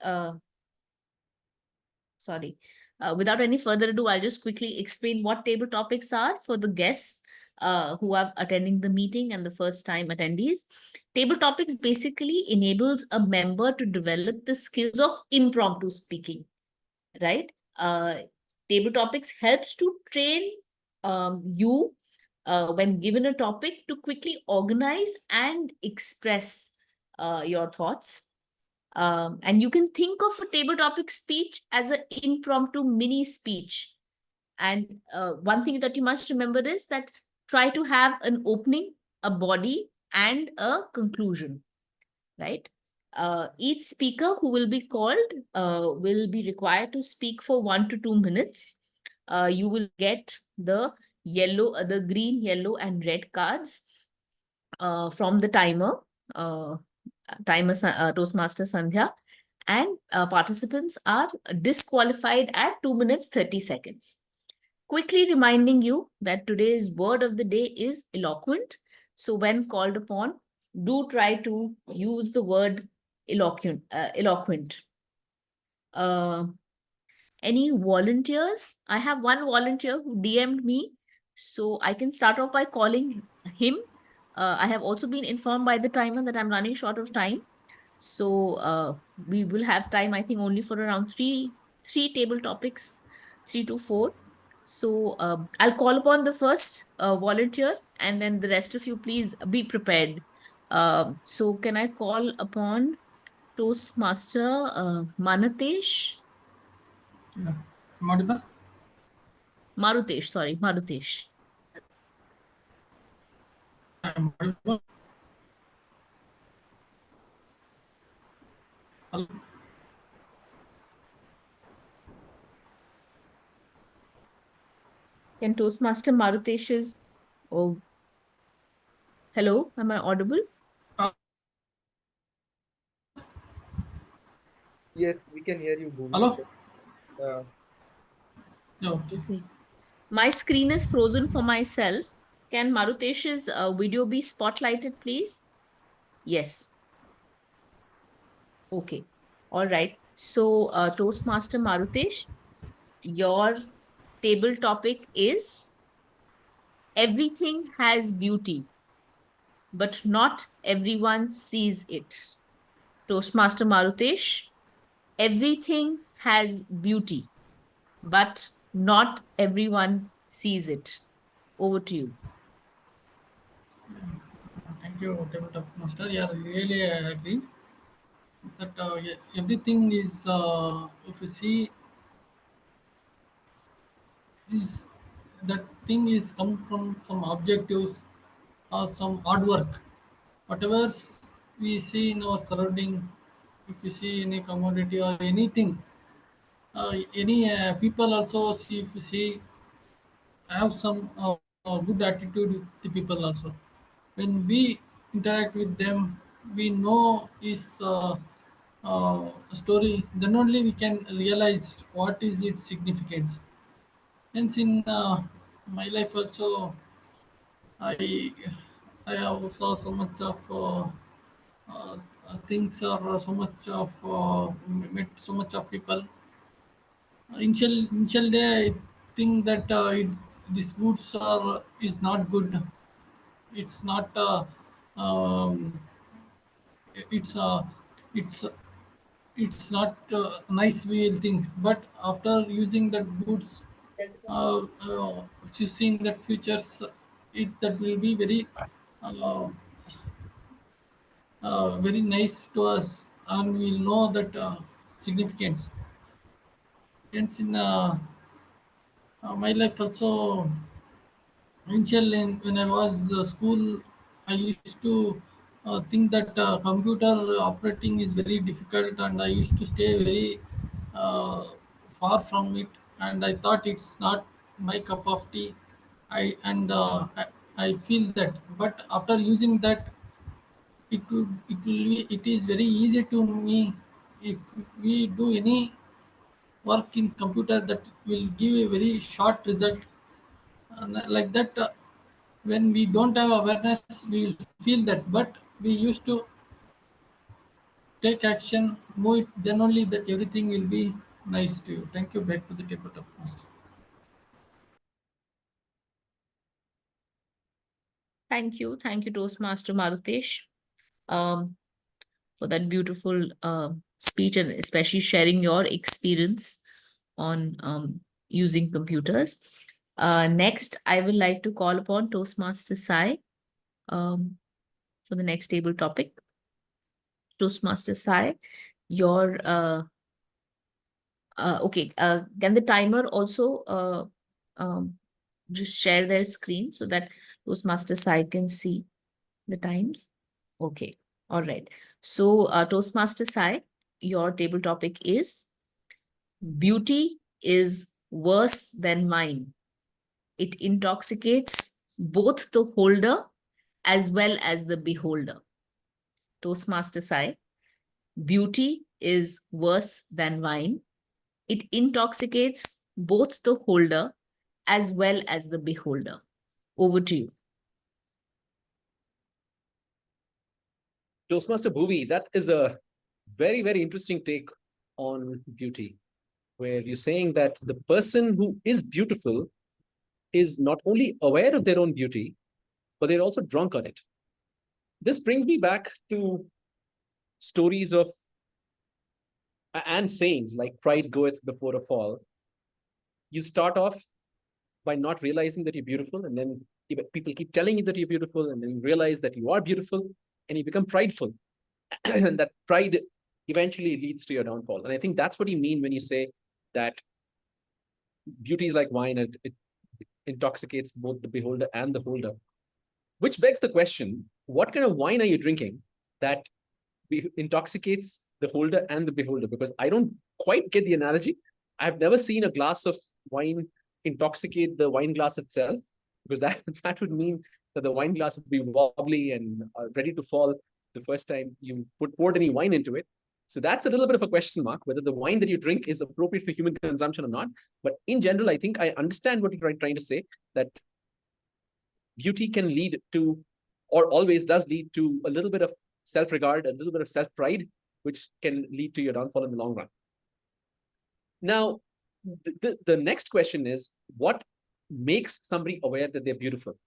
without any further ado, I'll just quickly explain what table topics are for the guests who are attending the meeting and the first time attendees. Table topics basically enables a member to develop the skills of impromptu speaking, right? Table topics helps to train you when given a topic to quickly organize and express your thoughts. And you can think of a table topic speech as an impromptu mini speech. And one thing that you must remember is that try to have an opening, a body, and a conclusion, right? Each speaker who will be called will be required to speak for 1 to 2 minutes. You will get the green, yellow, and red cards from the timer. Toastmaster Sandhya, and participants are disqualified at 2 minutes 30 seconds. Quickly reminding you that today's word of the day is eloquent. So when called upon, do try to use the word eloquent. Any volunteers? I have one volunteer who DM'd me, so I can start off by calling him. I have also been informed by the timer that I'm running short of time. So we will have time, I think, only for around three table topics, 3 to 4. So I'll call upon the first volunteer, and then the rest of you, please be prepared. So can I call upon Toastmaster Manatesh? Marutesh, sorry, Marutesh. Can Toastmaster Marutesh's Hello, am I audible? Yes, we can hear you, Bhuvi. Hello? Uh, Okay. My screen is frozen for myself. Can Marutesh's video be spotlighted, please? Yes. Okay. All right. So, Toastmaster Marutesh, your table topic is everything has beauty, but not everyone sees it. Toastmaster Marutesh, everything has beauty, but not everyone sees it. Over to you. Thank you, Tabletop Master. Yeah, really I agree that everything is, if you see, is that thing is come from some objectives or some hard work. Whatever we see in our surrounding, if you see any commodity or anything, any people also see, if you see, have some good attitude with the people also. When we interact with them, we know his story. Then only we can realize what is its significance. Hence, in my life also, I I have saw so much of uh, things, or so much of met so much of people. Initial day, I think that these goods are is not good. It's not. Um, it's it's it's not nice, we'll think, but after using that goods, choosing that features, it that will be uh, very nice to us, and we'll know that significance. Hence, in my life also, initially when I was school, I used to think that computer operating is very difficult, and I used to stay very uh, far from it, and I thought it's not my cup of tea. I feel that, but after using that, it is very easy to me. If we do any work in computer, that will give a very short result, and like that. When we don't have awareness, we will feel that, but we used to take action, move it, then only that everything will be nice to you. Thank you. Back to the tabletop master. Thank you, Toastmaster Marutesh, um, for that beautiful speech, and especially sharing your experience on using computers. Next, I would like to call upon Toastmaster Sai um, for the next table topic. Toastmaster Sai, your okay. Can the timer also um, just share their screen so that Toastmaster Sai can see the times? Okay. All right. So, Toastmaster Sai, your table topic is beauty is worse than wine. It intoxicates both the holder as well as the beholder. Toastmaster Sai, beauty is worse than wine. It intoxicates both the holder as well as the beholder. Over to you. Toastmaster Bhuvi, that is a very, very interesting take on beauty, where you're saying that the person who is beautiful is not only aware of their own beauty, but they're also drunk on it. This brings me back to stories of and sayings like pride goeth before a fall. You start off by not realizing that you're beautiful, and then people keep telling you that you're beautiful, and then you realize that you are beautiful, and you become prideful. And that pride eventually leads to your downfall. And I think that's what you mean when you say that beauty is like wine, and it intoxicates both the beholder and the holder. Which begs the question, what kind of wine are you drinking that intoxicates the holder and the beholder? Because I don't quite get the analogy. I've never seen a glass of wine intoxicate the wine glass itself, because that, that would mean that the wine glass would be wobbly and ready to fall the first time you poured any wine into it. So that's a little bit of a question mark, whether the wine that you drink is appropriate for human consumption or not. But in general, I think I understand what you're trying to say, that beauty can lead to, or always does lead to, a little bit of self-regard, a little bit of self-pride, which can lead to your downfall in the long run. Now, the next question is, what makes somebody aware that they're beautiful?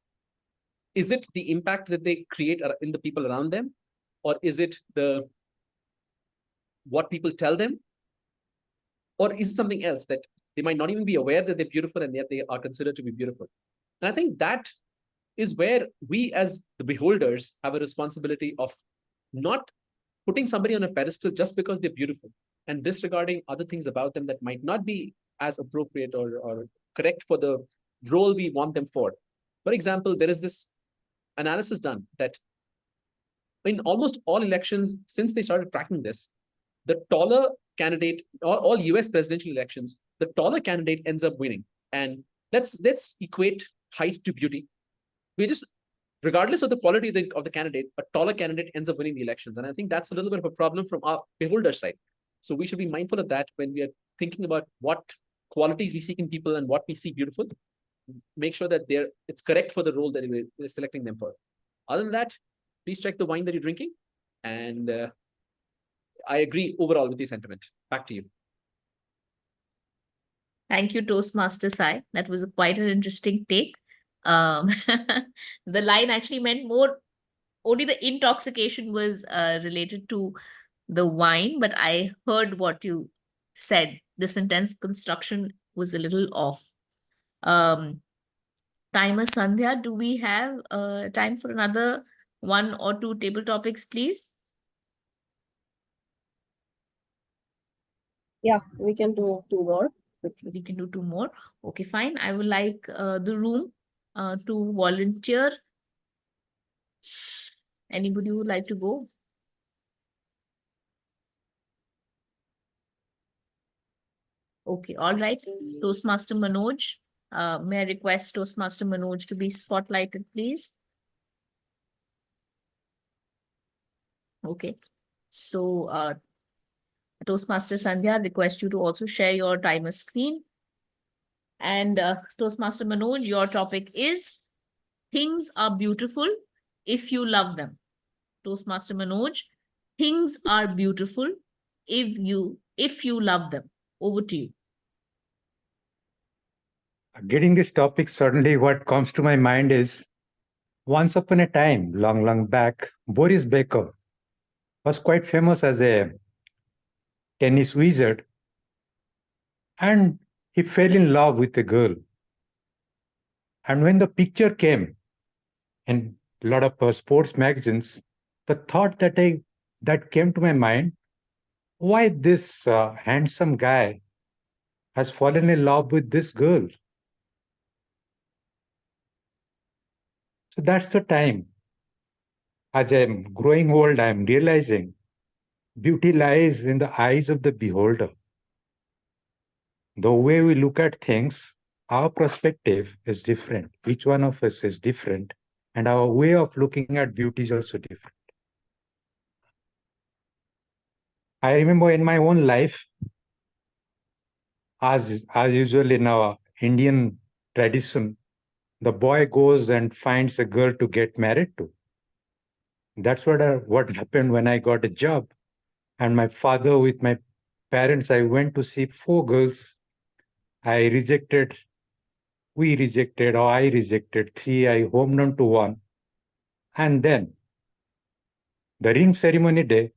Is it the impact that they create in the people around them? Or is it what people tell them? Or is it something else that they might not even be aware that they're beautiful and yet they are considered to be beautiful? And I think that is where we as the beholders have a responsibility of not putting somebody on a pedestal just because they're beautiful and disregarding other things about them that might not be as appropriate or correct for the role we want them for. For example, there is this analysis done that in almost all elections since they started tracking this, the taller candidate, all US presidential elections, the taller candidate ends up winning. And let's equate height to beauty. We just, regardless of the quality of the candidate, a taller candidate ends up winning the elections. And I think that's a little bit of a problem from our beholder side. So we should be mindful of that when we are thinking about what qualities we seek in people and what we see beautiful. Make sure that it's correct for the role that we're selecting them for. Other than that, please check the wine that you're drinking. And I agree overall with the sentiment. Back to you. Thank you, Toastmaster Sai. That was quite an interesting take. The line actually meant more, only the intoxication was related to the wine, but I heard what you said. The sentence construction was a little off. Timer Sandhya, do we have time for another 1 or 2 table topics, please? Yeah, we can do 2 more. We can do 2 more. Okay, fine. I would like the room to volunteer. Anybody would like to go? Okay, all right. Toastmaster Manoj, may I request Toastmaster Manoj to be spotlighted, please? Okay, so Toastmaster Sandhya, request you to also share your timer screen. And Toastmaster Manoj, your topic is things are beautiful if you love them. Toastmaster Manoj, things are beautiful if you love them. Over to you. Getting this topic, suddenly what comes to my mind is once upon a time, long, long back, Boris Becker was quite famous as a tennis wizard, and he fell in love with a girl. And when the picture came in a lot of sports magazines, the thought that came to my mind, why this handsome guy has fallen in love with this girl? So that's the time. As I'm growing old, I'm realizing beauty lies in the eyes of the beholder. The way we look at things, our perspective is different. Each one of us is different, and our way of looking at beauty is also different. I remember in my own life, as usual in our Indian tradition, the boy goes and finds a girl to get married to. That's what happened when I got a job. And my father, with my parents, I went to see 4 girls. I rejected, we rejected, or I rejected 3. I homed on to 1. And then the ring ceremony day,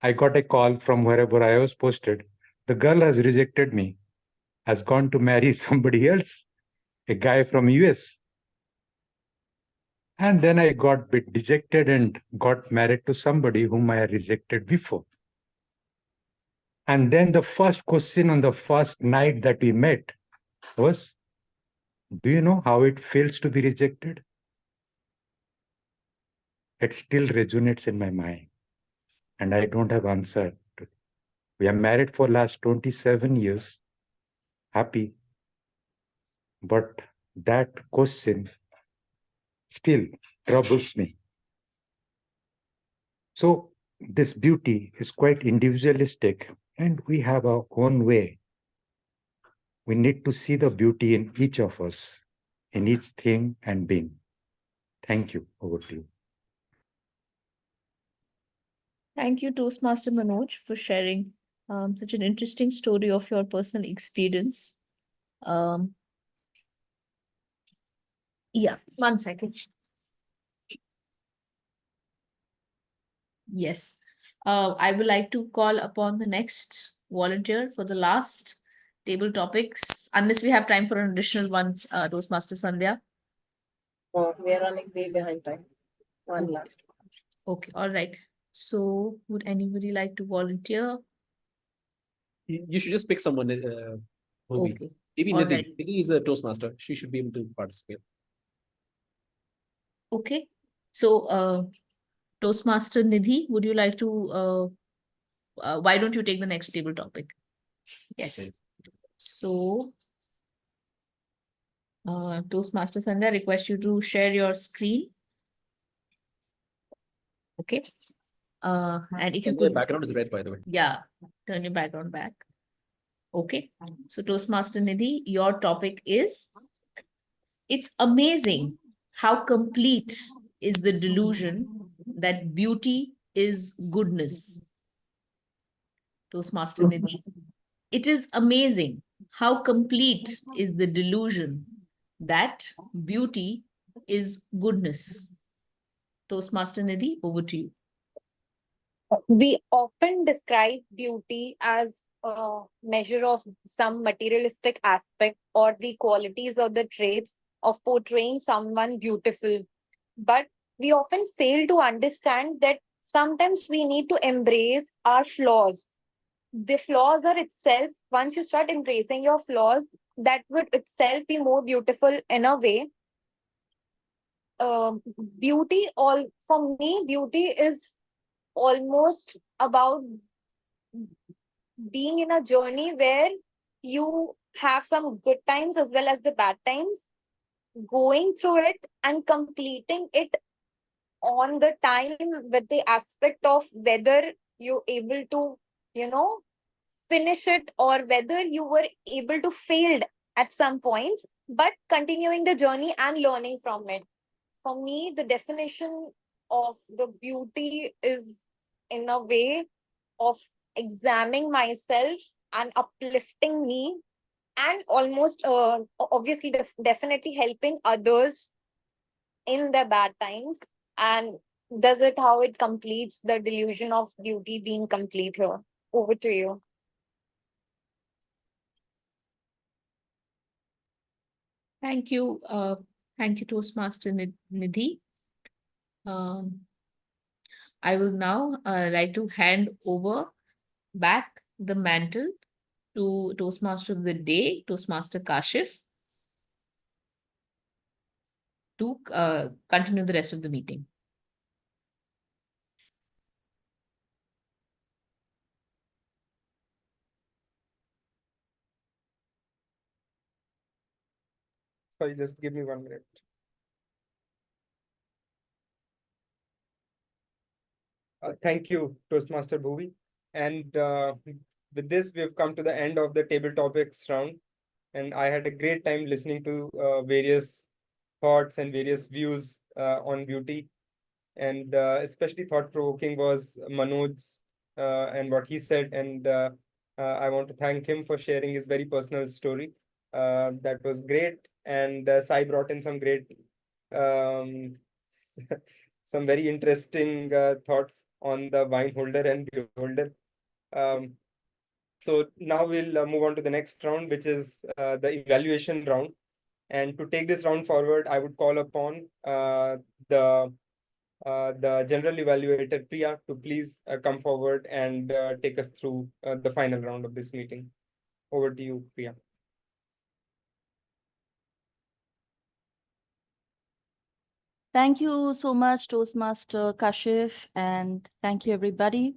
I got a call from wherever I was posted. The girl has rejected me, has gone to marry somebody else, a guy from US. And then I got a bit dejected and got married to somebody whom I had rejected before. And then the first question on the first night that we met was, do you know how it feels to be rejected? It still resonates in my mind, and I don't have answer to it. We are married for last 27 years, happy. But that question still troubles me. So this beauty is quite individualistic, and we have our own way. We need to see the beauty in each of us, in each thing and being. Thank you. Over to you. Thank you, Toastmaster Manoj, for sharing such an interesting story of your personal experience. Um, yeah, 1 second. Yes. I would like to call upon the next volunteer for the last table topics, unless we have time for an additional one, Toastmaster Sandhya. Oh, we are running way behind time. One last. Okay, all right. So, would anybody like to volunteer? You should just pick someone, Bhuvi. Okay. Maybe All Nidhi. right. Nidhi is a Toastmaster. She should be able to participate. Okay. So, Toastmaster Nidhi, would you like to, why don't you take the next table topic? Yes. Okay. So, Toastmaster Sandhya, request you to share your screen. Okay. And if you And the could, background is red, by the way. yeah, turn your background back. Okay. So, Toastmaster Nidhi, your topic is, it's amazing how complete is the delusion that beauty is goodness. Toastmaster Nidhi, it is amazing how complete is the delusion that beauty is goodness. Toastmaster Nidhi, over to you. We often describe beauty as a measure of some materialistic aspect or the qualities or the traits of portraying someone beautiful. But we often fail to understand that sometimes we need to embrace our flaws. The flaws are itself, once you start embracing your flaws, that would itself be more beautiful in a way. Beauty, all for me, beauty is almost about being in a journey where you have some good times as well as the bad times, going through it and completing it on the time, with the aspect of whether you're able to, you know, finish it, or whether you were able to failed at some points, but continuing the journey and learning from it. For me, the definition of the beauty is in a way of examining myself and uplifting me, and almost obviously definitely helping others in their bad times. And does it how it completes the delusion of beauty being complete here. Over to you. Thank you. Thank you, Toastmaster Nidhi. I will now like to hand over back the mantle to Toastmaster of the Day, Toastmaster Kashif, to continue the rest of the meeting. Sorry, just give me 1 minute. Thank you, Toastmaster Bhuvi. And with this, we've come to the end of the table topics round. And I had a great time listening to various thoughts and various views on beauty. And especially thought-provoking was Manoj's and what he said. And I want to thank him for sharing his very personal story. That was great. And Sai brought in some great, um, some very interesting thoughts on the wine holder and beholder. Um, so now we'll move on to the next round, which is the evaluation round. And to take this round forward, I would call upon the general evaluator, Priya, to please come forward and take us through the final round of this meeting. Over to you, Priya. Thank you so much, Toastmaster Kashif, and thank you, everybody.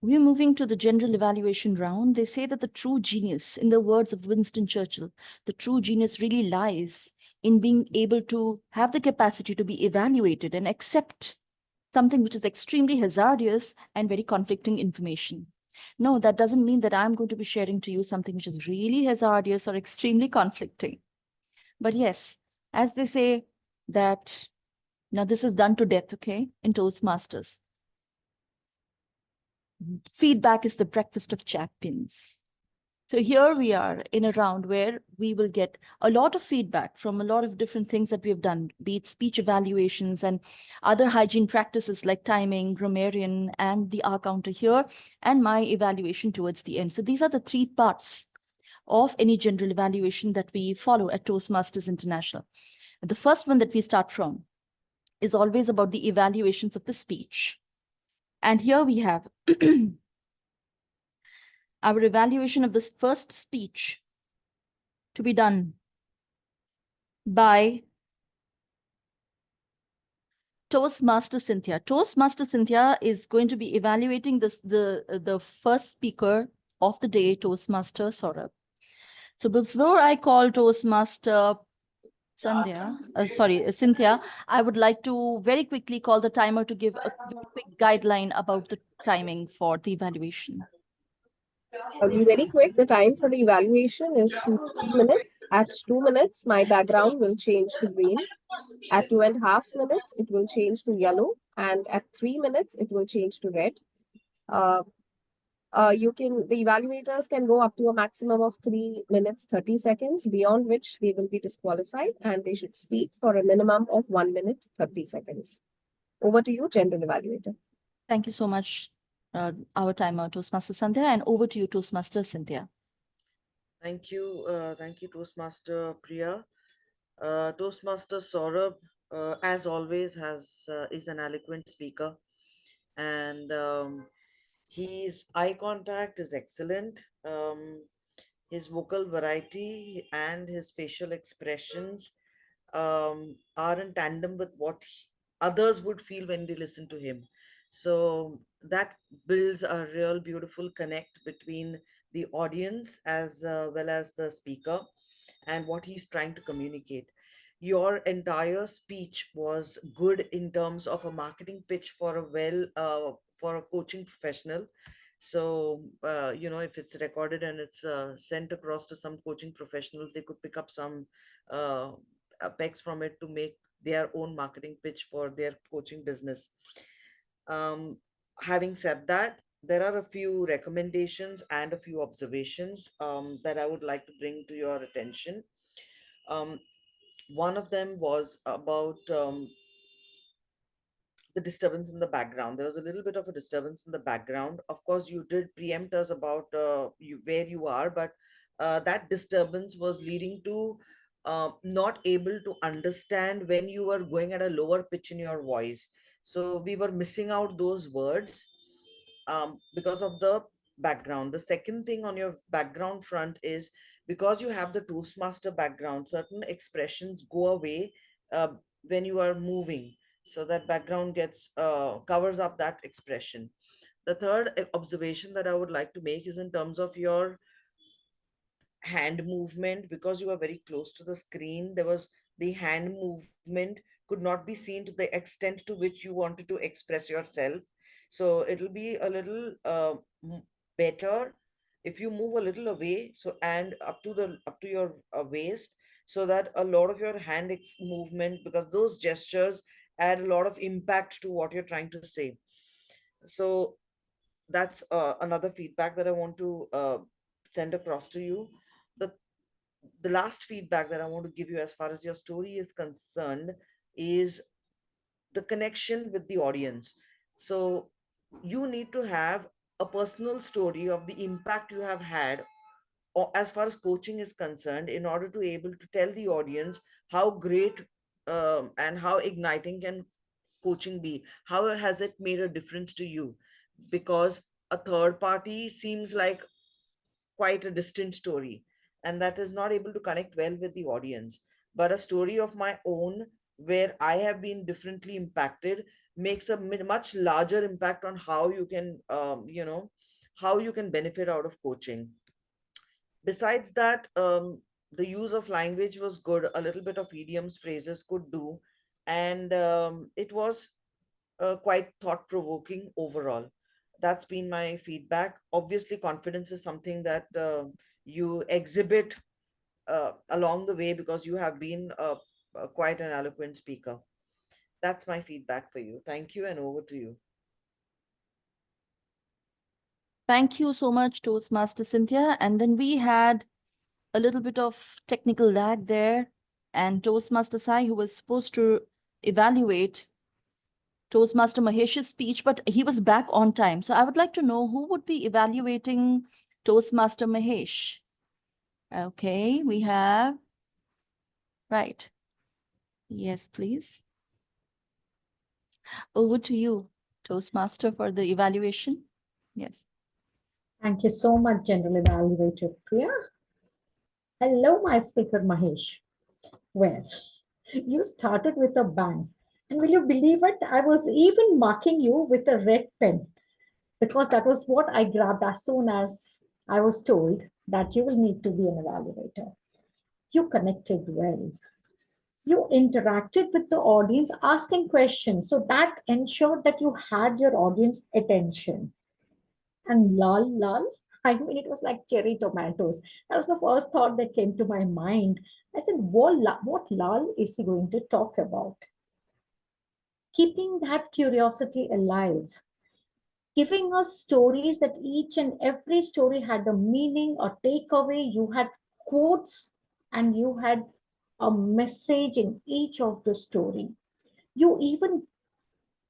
We're moving to the general evaluation round. They say that the true genius, in the words of Winston Churchill, the true genius really lies in being able to have the capacity to be evaluated and accept something which is extremely hazardous and very conflicting information. No, that doesn't mean that I'm going to be sharing to you something which is really hazardous or extremely conflicting. But yes, as they say that, now this is done to death, okay, in Toastmasters. Feedback is the breakfast of champions. So here we are in a round where we will get a lot of feedback from a lot of different things that we have done, be it speech evaluations and other hygiene practices like timing, grammarian, and the R counter here, and my evaluation towards the end. So these are the three parts of any general evaluation that we follow at Toastmasters International. The first one that we start from is always about the evaluations of the speech. And here we have our evaluation of this first speech to be done by Toastmaster Cynthia. Toastmaster Cynthia is going to be evaluating the first speaker of the day, Toastmaster Saurabh. So before I call Toastmaster Cynthia, I would like to very quickly call the timer to give a very quick guideline about the timing for the evaluation. I'll be very quick. The time for the evaluation is 2 to 3 minutes. At 2 minutes, my background will change to green. At 2.5 minutes, it will change to yellow. And at 3 minutes, it will change to red. The evaluators can go up to a maximum of 3 minutes, 30 seconds, beyond which they will be disqualified, and they should speak for a minimum of 1 minute, 30 seconds. Over to you, general evaluator. Thank you so much, our timer, Toastmaster Sandhya, and over to you, Toastmaster Cynthia. Thank you, Toastmaster Priya. Toastmaster Saurabh, as always, is an eloquent speaker, and his eye contact is excellent. His vocal variety and his facial expressions are in tandem with what others would feel when they listen to him. So that builds a real beautiful connect between the audience as well as the speaker and what he's trying to communicate. Your entire speech was good in terms of a marketing pitch for for a coaching professional. So if it's recorded and it's sent across to some coaching professionals, they could pick up some uh, pegs from it to make their own marketing pitch for their coaching business. um, Having said that, there are a few recommendations and a few observations that I would like to bring to your attention. um, One of them was about the disturbance in the background. There was a little bit of a disturbance in the background. Of course, you did preempt us about where you are, but that disturbance was leading to not able to understand when you were going at a lower pitch in your voice. So we were missing out those words because of the background. The second thing on your background front is because you have the Toastmaster background, certain expressions go away uh, when you are moving. So that background gets covers up that expression. The third observation that I would like to make is in terms of your hand movement. Because you are very close to the screen, there was the hand movement could not be seen to the extent to which you wanted to express yourself. So it'll be a little better if you move a little away, so and up to your waist, so that a lot of your movement, because those gestures add a lot of impact to what you're trying to say. So that's another feedback that I want to send across to you. The the last feedback that I want to give you as far as your story is concerned is the connection with the audience. So you need to have a personal story of the impact you have had, or as far as coaching is concerned, in order to able to tell the audience how great and how igniting can coaching be. How has it made a difference to you? Because a third party seems like quite a distant story, and that is not able to connect well with the audience. But a story of my own, where I have been differently impacted, makes a much larger impact on how you can how you can benefit out of coaching. Besides that, the use of language was good. A little bit of idioms, phrases could do, and it was quite thought provoking overall. That's been my feedback. Obviously, confidence is something that you exhibit along the way because you have been quite an eloquent speaker. That's my feedback for you. Thank you, and over to you. Thank you so much, Toastmaster Cynthia. And then we had a little bit of technical lag there, and Toastmaster Sai, who was supposed to evaluate Toastmaster Mahesh's speech, but he was back on time. So I would like to know who would be evaluating Toastmaster Mahesh. Okay, we have, right. Yes, please. Over to you, Toastmaster, for the evaluation. Yes. Thank you so much, General Evaluator Priya. Hello, my speaker Mahesh. Well, you started with a bang. And will you believe it? I was even marking you with a red pen because that was what I grabbed as soon as I was told that you will need to be an evaluator. You connected well. You interacted with the audience asking questions. So that ensured that you had your audience attention. And lol, I mean, it was like cherry tomatoes. That was the first thought that came to my mind. I said, what lol is he going to talk about? Keeping that curiosity alive, giving us stories that each and every story had a meaning, a takeaway. You had quotes and you had a message in each of the story. You even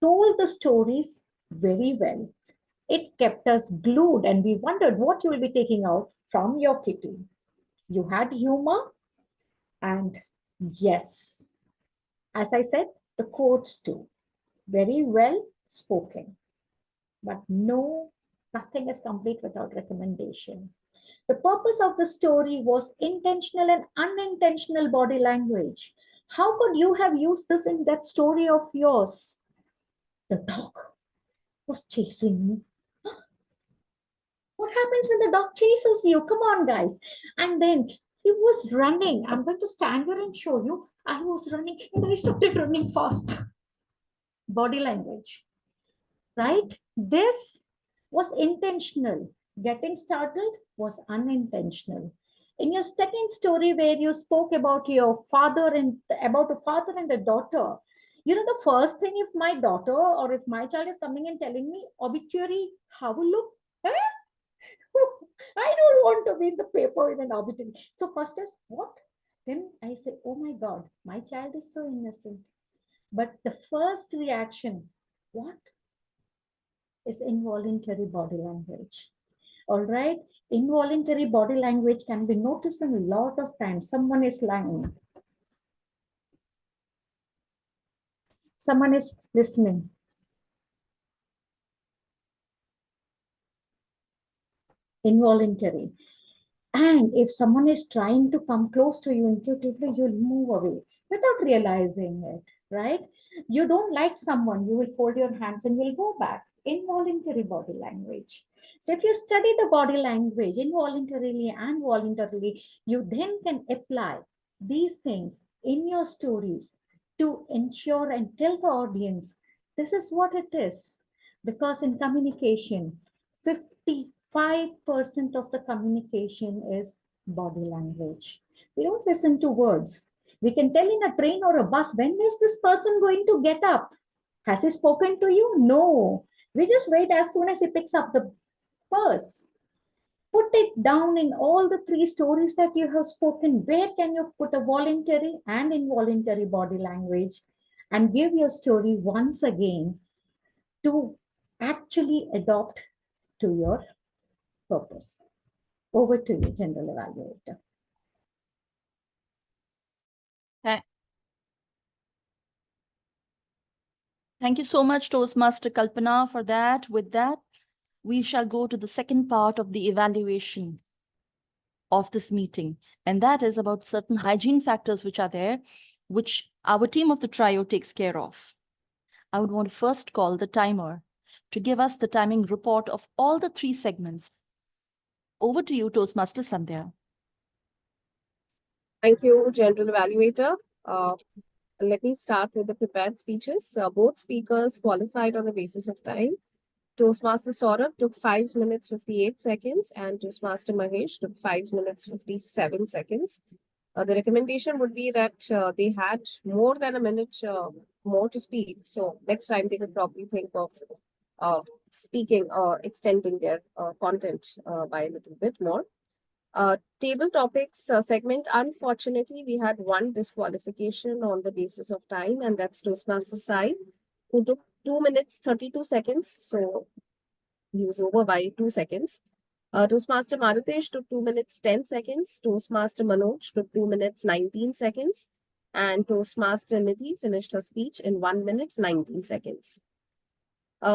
told the stories very well. It kept us glued and we wondered what you will be taking out from your kitty. You had humor and yes, as I said, the quotes too. Very well spoken. But no, nothing is complete without recommendation. The purpose of the story was intentional and unintentional body language. How could you have used this in that story of yours? The dog was chasing me. What happens when the dog chases you? Come on, guys. And then he was running. I'm going to stand here and show you. I was running and I started running fast. Body language, right? This was intentional. Getting startled was unintentional. In your second story, where you spoke about your father and about a father and a daughter, you know, the first thing, if my daughter or if my child is coming and telling me obituary, how will look? Huh? I don't want to be in the paper in an obituary. So first is what? Then I say, oh my God, my child is so innocent. But the first reaction, what? Is involuntary body language. All right. Involuntary body language can be noticed in a lot of times. Someone is lying. Someone is listening. Involuntary. And if someone is trying to come close to you intuitively, you'll move away without realizing it, right? You don't like someone, you will fold your hands and you'll go back. Involuntary body language. So if you study the body language involuntarily and voluntarily, you then can apply these things in your stories to ensure and tell the audience, this is what it is. Because in communication, 55% of the communication is body language. We don't listen to words. We can tell in a train or a bus, when is this person going to get up? Has he spoken to you? No. We just wait as soon as he picks up the purse. Put it down in all the three stories that you have spoken. Where can you put a voluntary and involuntary body language and give your story once again to actually adopt to your purpose. Over to you, General Evaluator. Thank you so much, Toastmaster Kalpana, for that. With that, we shall go to the second part of the evaluation of this meeting, and that is about certain hygiene factors which are there, which our team of the trio takes care of. I would want to first call the timer to give us the timing report of all the three segments. Over to you, Toastmaster Sandhya. Thank you, General Evaluator. Let me start with the prepared speeches. Both speakers qualified on the basis of time. Toastmaster Saurabh took 5 minutes 58 seconds and Toastmaster Mahesh took 5 minutes 57 seconds. The recommendation would be that they had more than a minute more to speak. So next time they could probably think of speaking or extending their content by a little bit more. Table topics segment, unfortunately, we had one disqualification on the basis of time, and that's Toastmaster Sai, who took 2 minutes 32 seconds. So he was over by 2 seconds. Toastmaster Marutesh took 2 minutes 10 seconds. Toastmaster Manoj took 2 minutes 19 seconds. And Toastmaster Nidhi finished her speech in 1 minute 19 seconds.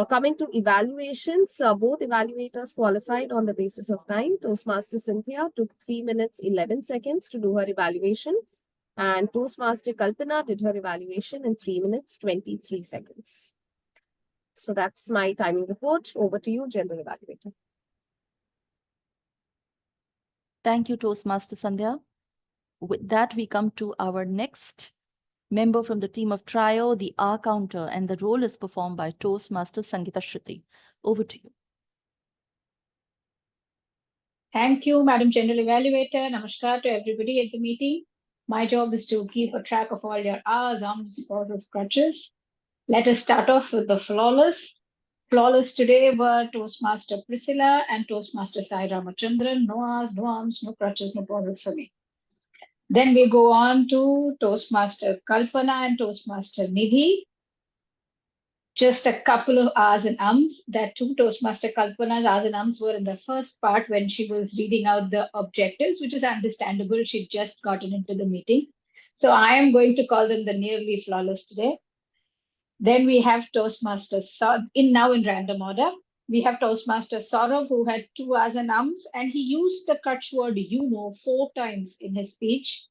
Coming to evaluations, both evaluators qualified on the basis of time. Toastmaster Cynthia took 3 minutes 11 seconds to do her evaluation. And Toastmaster Kalpana did her evaluation in 3 minutes 23 seconds. So that's my timing report. Over to you, General Evaluator. Thank you, Toastmaster Sandhya. With that, we come to our next member from the team of trio, the R counter, and the role is performed by Toastmaster Sangeeta Shruti. Over to you. Thank you, Madam General Evaluator. Namaskar to everybody at the meeting. My job is to keep a track of all your R's, ums, pauses, crutches. Let us start off with the flawless. Flawless today were Toastmaster Priscilla and Toastmaster Sai Ramachandran. No R's, no arms, no crutches, no pauses for me. Then we go on to Toastmaster Kalpana and Toastmaster Nidhi. Just a couple of R's and ums. That too, Toastmaster Kalpana's R's and ums were in the first part when she was reading out the objectives, which is understandable. She'd just gotten into the meeting. So I am going to call them the nearly flawless today. Then we have Toastmaster in random order. We have Toastmaster Saurav, who had 2 R's and ums, and he used the crutch word 4 times in his speech.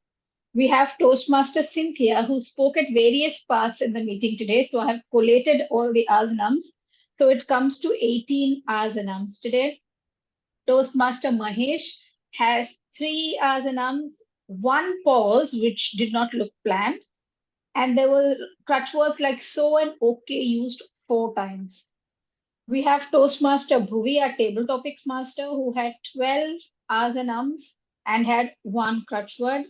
We have Toastmaster Cynthia, who spoke at various parts in the meeting today. So I have collated all the R's and ums. So it comes to 18 R's and ums today. Toastmaster Mahesh has 3 R's and ums, 1 pause, which did not look planned. And there were crutch words like so and okay used 4 times. We have Toastmaster Bhuvi, our table topics master, who had 12 R's and ums and had 1 crutch word.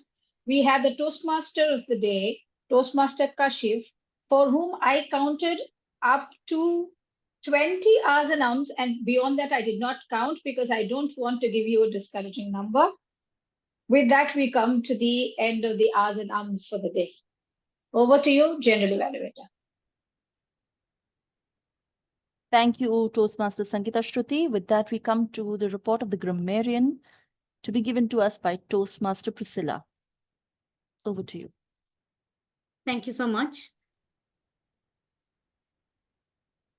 We have the Toastmaster of the day, Toastmaster Kashif, for whom I counted up to 20 R's and ums, and beyond that I did not count because I don't want to give you a discouraging number. With that, we come to the end of the R's and ums for the day. Over to you, General Evaluator. Thank you, Toastmaster Sangeeta Shruti. With that, we come to the report of the grammarian to be given to us by Toastmaster Priscilla. Over to you. Thank you so much.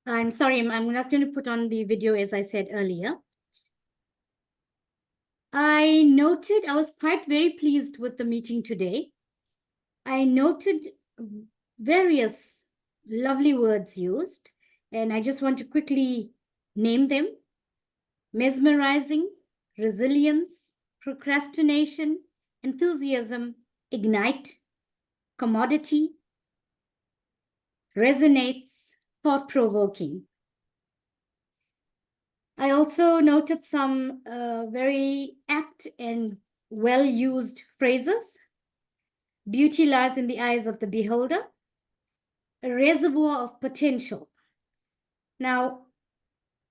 I'm sorry, I'm not going to put on the video as I said earlier. I was quite very pleased with the meeting today. I noted various lovely words used, and I just want to quickly name them. Mesmerizing, resilience, procrastination, enthusiasm, ignite, commodity, resonates, thought-provoking. I also noted some very apt and well-used phrases. Beauty lies in the eyes of the beholder. A reservoir of potential. Now,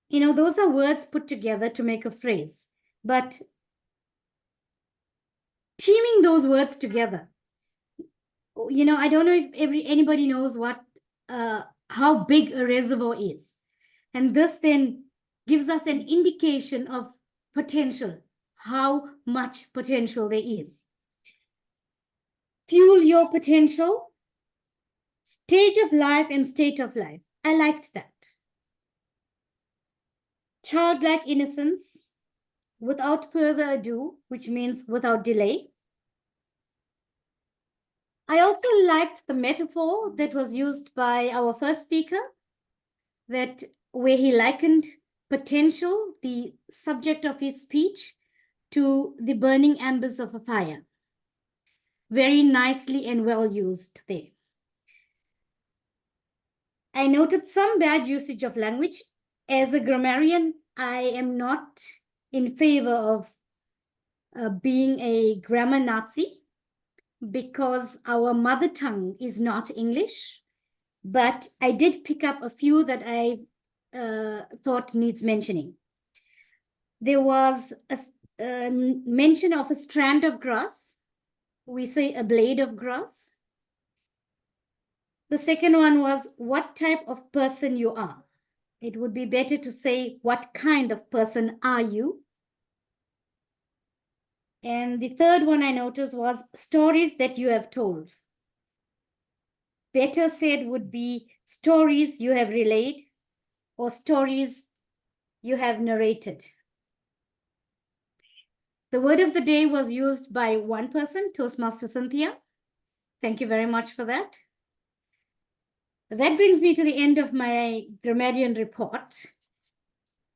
those are words put together to make a phrase, but teaming those words together, I don't know if anybody knows how big a reservoir is. And this then gives us an indication of potential, how much potential there is. Fuel your potential, stage of life and state of life. I liked that. Childlike innocence, without further ado, which means without delay. I also liked the metaphor that was used by our first speaker, that where he likened potential, the subject of his speech, to the burning embers of a fire. very nicely and well used there. I noted some bad usage of language. As a grammarian, I am not in favor of being a grammar Nazi because our mother tongue is not English, but I did pick up a few that I thought needs mentioning. There was a mention of a strand of grass. We say a blade of grass. The second one was what type of person you are. It would be better to say what kind of person are you. And the third one I noticed was stories that you have told. Better said would be stories you have relayed or stories you have narrated. The word of the day was used by one person, Toastmaster Cynthia. Thank you very much for that. That brings me to the end of my grammarian report.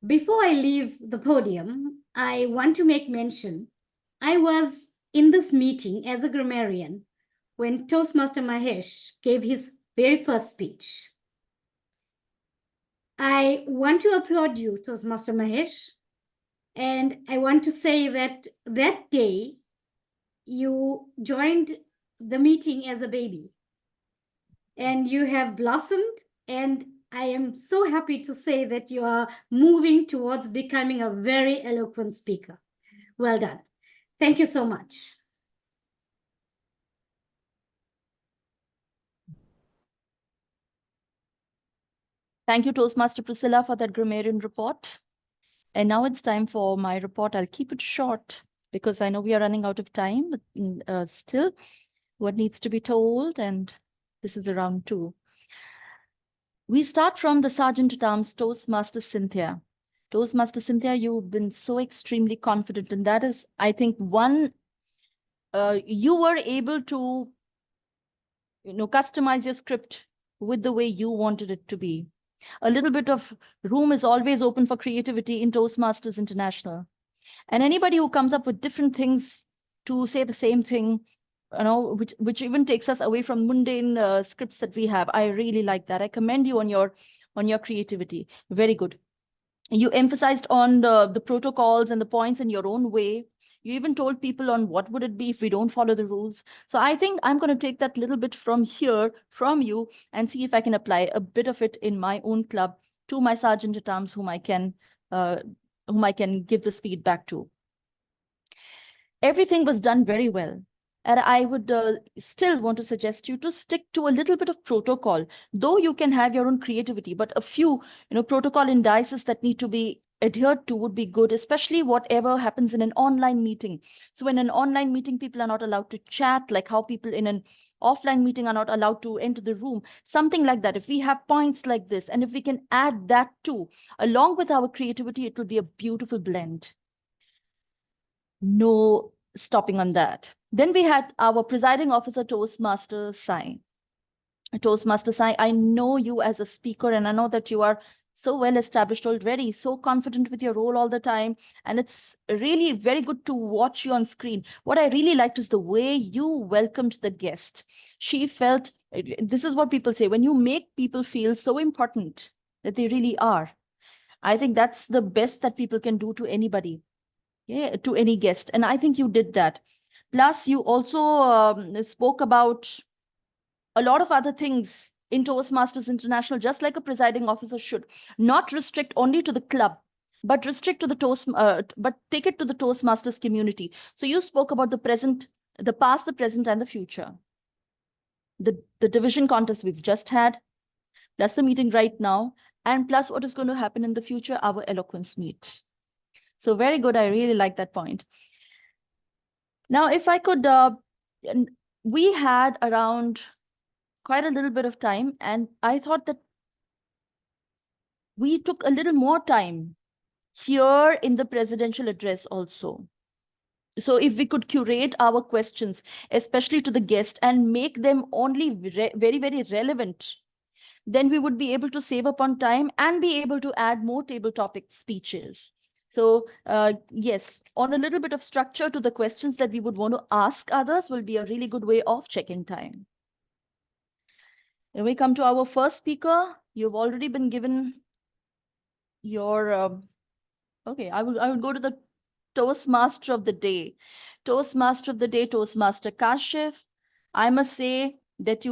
Before I leave the podium, I want to make mention. I was in this meeting as a grammarian when Toastmaster Mahesh gave his very first speech. I want to applaud you, Toastmaster Mahesh, and I want to say that that day you joined the meeting as a baby and you have blossomed, and I am so happy to say that you are moving towards becoming a very eloquent speaker. Well done. Thank you so much. Thank you, Toastmaster Priscilla, for that grammarian report. And now it's time for my report. I'll keep it short because I know we are running out of time, but still what needs to be told, and this is round 2. We start from the Sergeant at Arms, Toastmaster Cynthia. Toastmaster Cynthia, you've been so extremely confident, and that is, I think, one, you were able to, customize your script with the way you wanted it to be. A little bit of room is always open for creativity in Toastmasters International. And anybody who comes up with different things to say the same thing, which even takes us away from mundane scripts that we have. I really like that. I commend you on your creativity. Very good. You emphasized on the protocols and the points in your own way. You even told people on what would it be if we don't follow the rules. So I think I'm going to take that little bit from here, from you, and see if I can apply a bit of it in my own club to my Sergeant at Arms, whom I can give this feedback to. Everything was done very well. And I would still want to suggest you to stick to a little bit of protocol, though you can have your own creativity, but a few, protocol indices that need to be adhered to would be good, especially whatever happens in an online meeting. So in an online meeting, people are not allowed to chat, like how people in an offline meeting are not allowed to enter the room, something like that. If we have points like this, and if we can add that too, along with our creativity, it will be a beautiful blend. No stopping on that. Then we had our presiding officer, Toastmaster Sai. Toastmaster Sai, I know you as a speaker, and I know that you are so well established already, so confident with your role all the time. And it's really very good to watch you on screen. What I really liked is the way you welcomed the guest. She felt, this is what people say, when you make people feel so important that they really are. I think that's the best that people can do to anybody. Yeah, to any guest. And I think you did that. Plus, you also spoke about a lot of other things in Toastmasters International, just like a presiding officer should. Not restrict only to the club, but restrict to the but take it to the Toastmasters community. So you spoke about the present, the past, the present, and the future. The division contest we've just had, plus the meeting right now, and plus what is going to happen in the future, our eloquence meet. So very good. I really like that point. Now, if I could, we had around quite a little bit of time, and I thought that we took a little more time here in the presidential address also. So if we could curate our questions, especially to the guest, and make them only very, very relevant, then we would be able to save up on time and be able to add more table topic speeches. So yes, on a little bit of structure to the questions that we would want to ask others will be a really good way of checking time. When we come to our first speaker, you've already been given your, okay, I would go to the Toastmaster of the day. Toastmaster of the day, Toastmaster Kashif. I must say that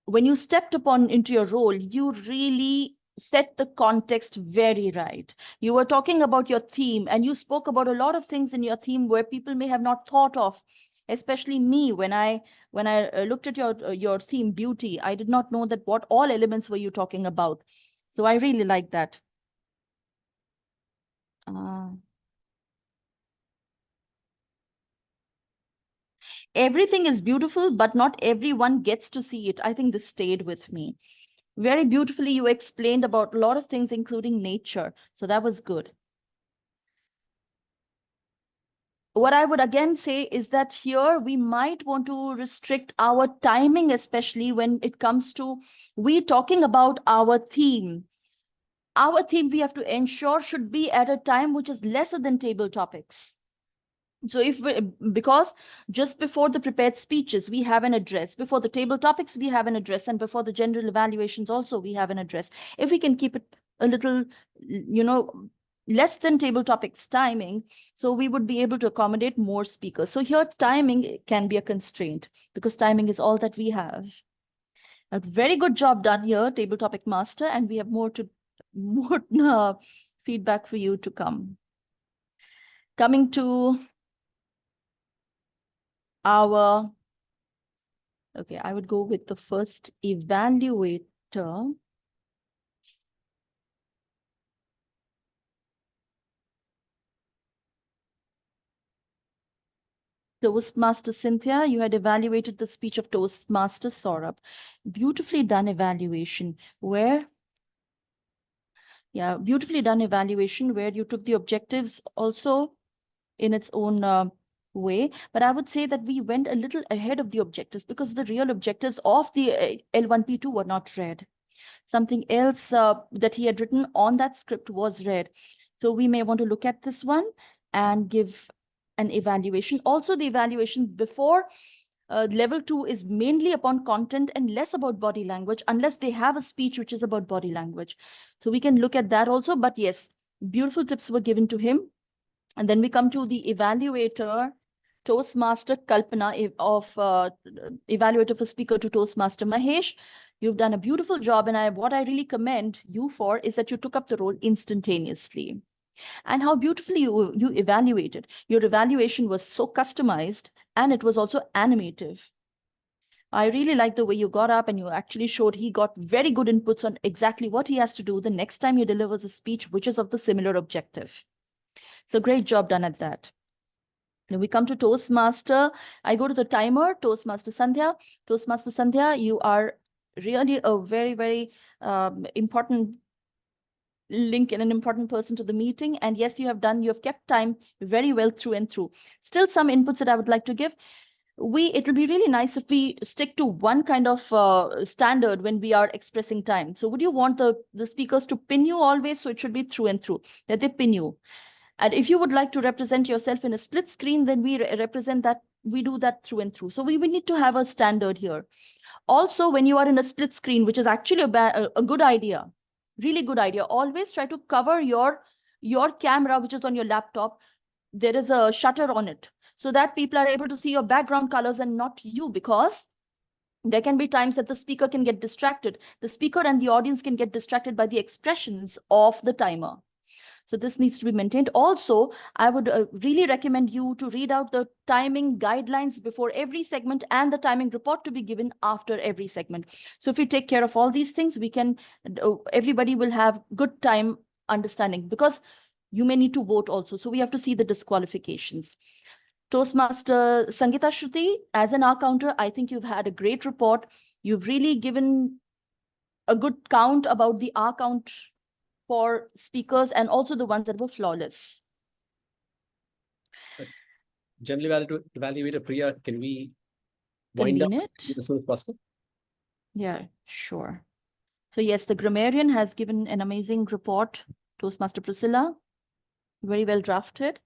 when you stepped upon into your role, you really set the context very right. You were talking about your theme, and you spoke about a lot of things in your theme where people may have not thought of, especially me. When I looked at your theme, beauty, I did not know that what all elements were you talking about. So I really like that. Everything is beautiful, but not everyone gets to see it. I think this stayed with me. Very beautifully, you explained about a lot of things, including nature. So that was good. What I would again say is that here we might want to restrict our timing, especially when it comes to we talking about our theme. Our theme we have to ensure should be at a time which is lesser than table topics. So because just before the prepared speeches, we have an address. Before the table topics, we have an address. And before the general evaluations also, we have an address. If we can keep it a little, less than table topics timing, so we would be able to accommodate more speakers. So here timing can be a constraint because timing is all that we have. A very good job done here, table topic master, and we have more feedback for you to come. Coming to our, okay, I would go with the first evaluator. Toastmaster Cynthia, you had evaluated the speech of Toastmaster Saurabh. Beautifully done evaluation where, yeah, beautifully done evaluation where you took the objectives also in its own way. But I would say that we went a little ahead of the objectives because the real objectives of the L1P2 were not read. Something else that he had written on that script was read. So we may want to look at this one and give an evaluation. Also, the evaluation before level 2 is mainly upon content and less about body language, unless they have a speech which is about body language. So we can look at that also. But yes, beautiful tips were given to him. And then we come to the evaluator, Toastmaster Kalpana, of evaluator for speaker to Toastmaster Mahesh. You've done a beautiful job, and what I really commend you for is that you took up the role instantaneously. And how beautifully you evaluated. Your evaluation was so customized, and it was also animative. I really like the way you got up and you actually showed he got very good inputs on exactly what he has to do the next time he delivers a speech, which is of the similar objective. So great job done at that. Now we come to Toastmaster. I go to the timer, Toastmaster Sandhya. Toastmaster Sandhya, you are really a very, very important link and an important person to the meeting. And yes, you have kept time very well through and through. Still some inputs that I would like to give. It'll be really nice if we stick to one kind of standard when we are expressing time. So would you want the speakers to pin you always? So it should be through and through, that they pin you. And if you would like to represent yourself in a split screen, then we represent that, we do that through and through. So we need to have a standard here. Also, when you are in a split screen, which is actually a good idea, really good idea, always try to cover your camera, which is on your laptop. There is a shutter on it so that people are able to see your background colors and not you, because there can be times that the speaker can get distracted. The speaker and the audience can get distracted by the expressions of the timer. So this needs to be maintained. Also, I would really recommend you to read out the timing guidelines before every segment and the timing report to be given after every segment. So if we take care of all these things, we can, everybody will have good time understanding, because you may need to vote also. So we have to see the disqualifications. Toastmaster Sangeeta Shruti, as an R counter, I think you've had a great report. You've really given a good count about the R count for speakers and also the ones that were flawless. General evaluator Priya, can we wind up as soon as possible? Yeah, sure. So yes, the grammarian has given an amazing report Toastmaster Priscilla, very well drafted.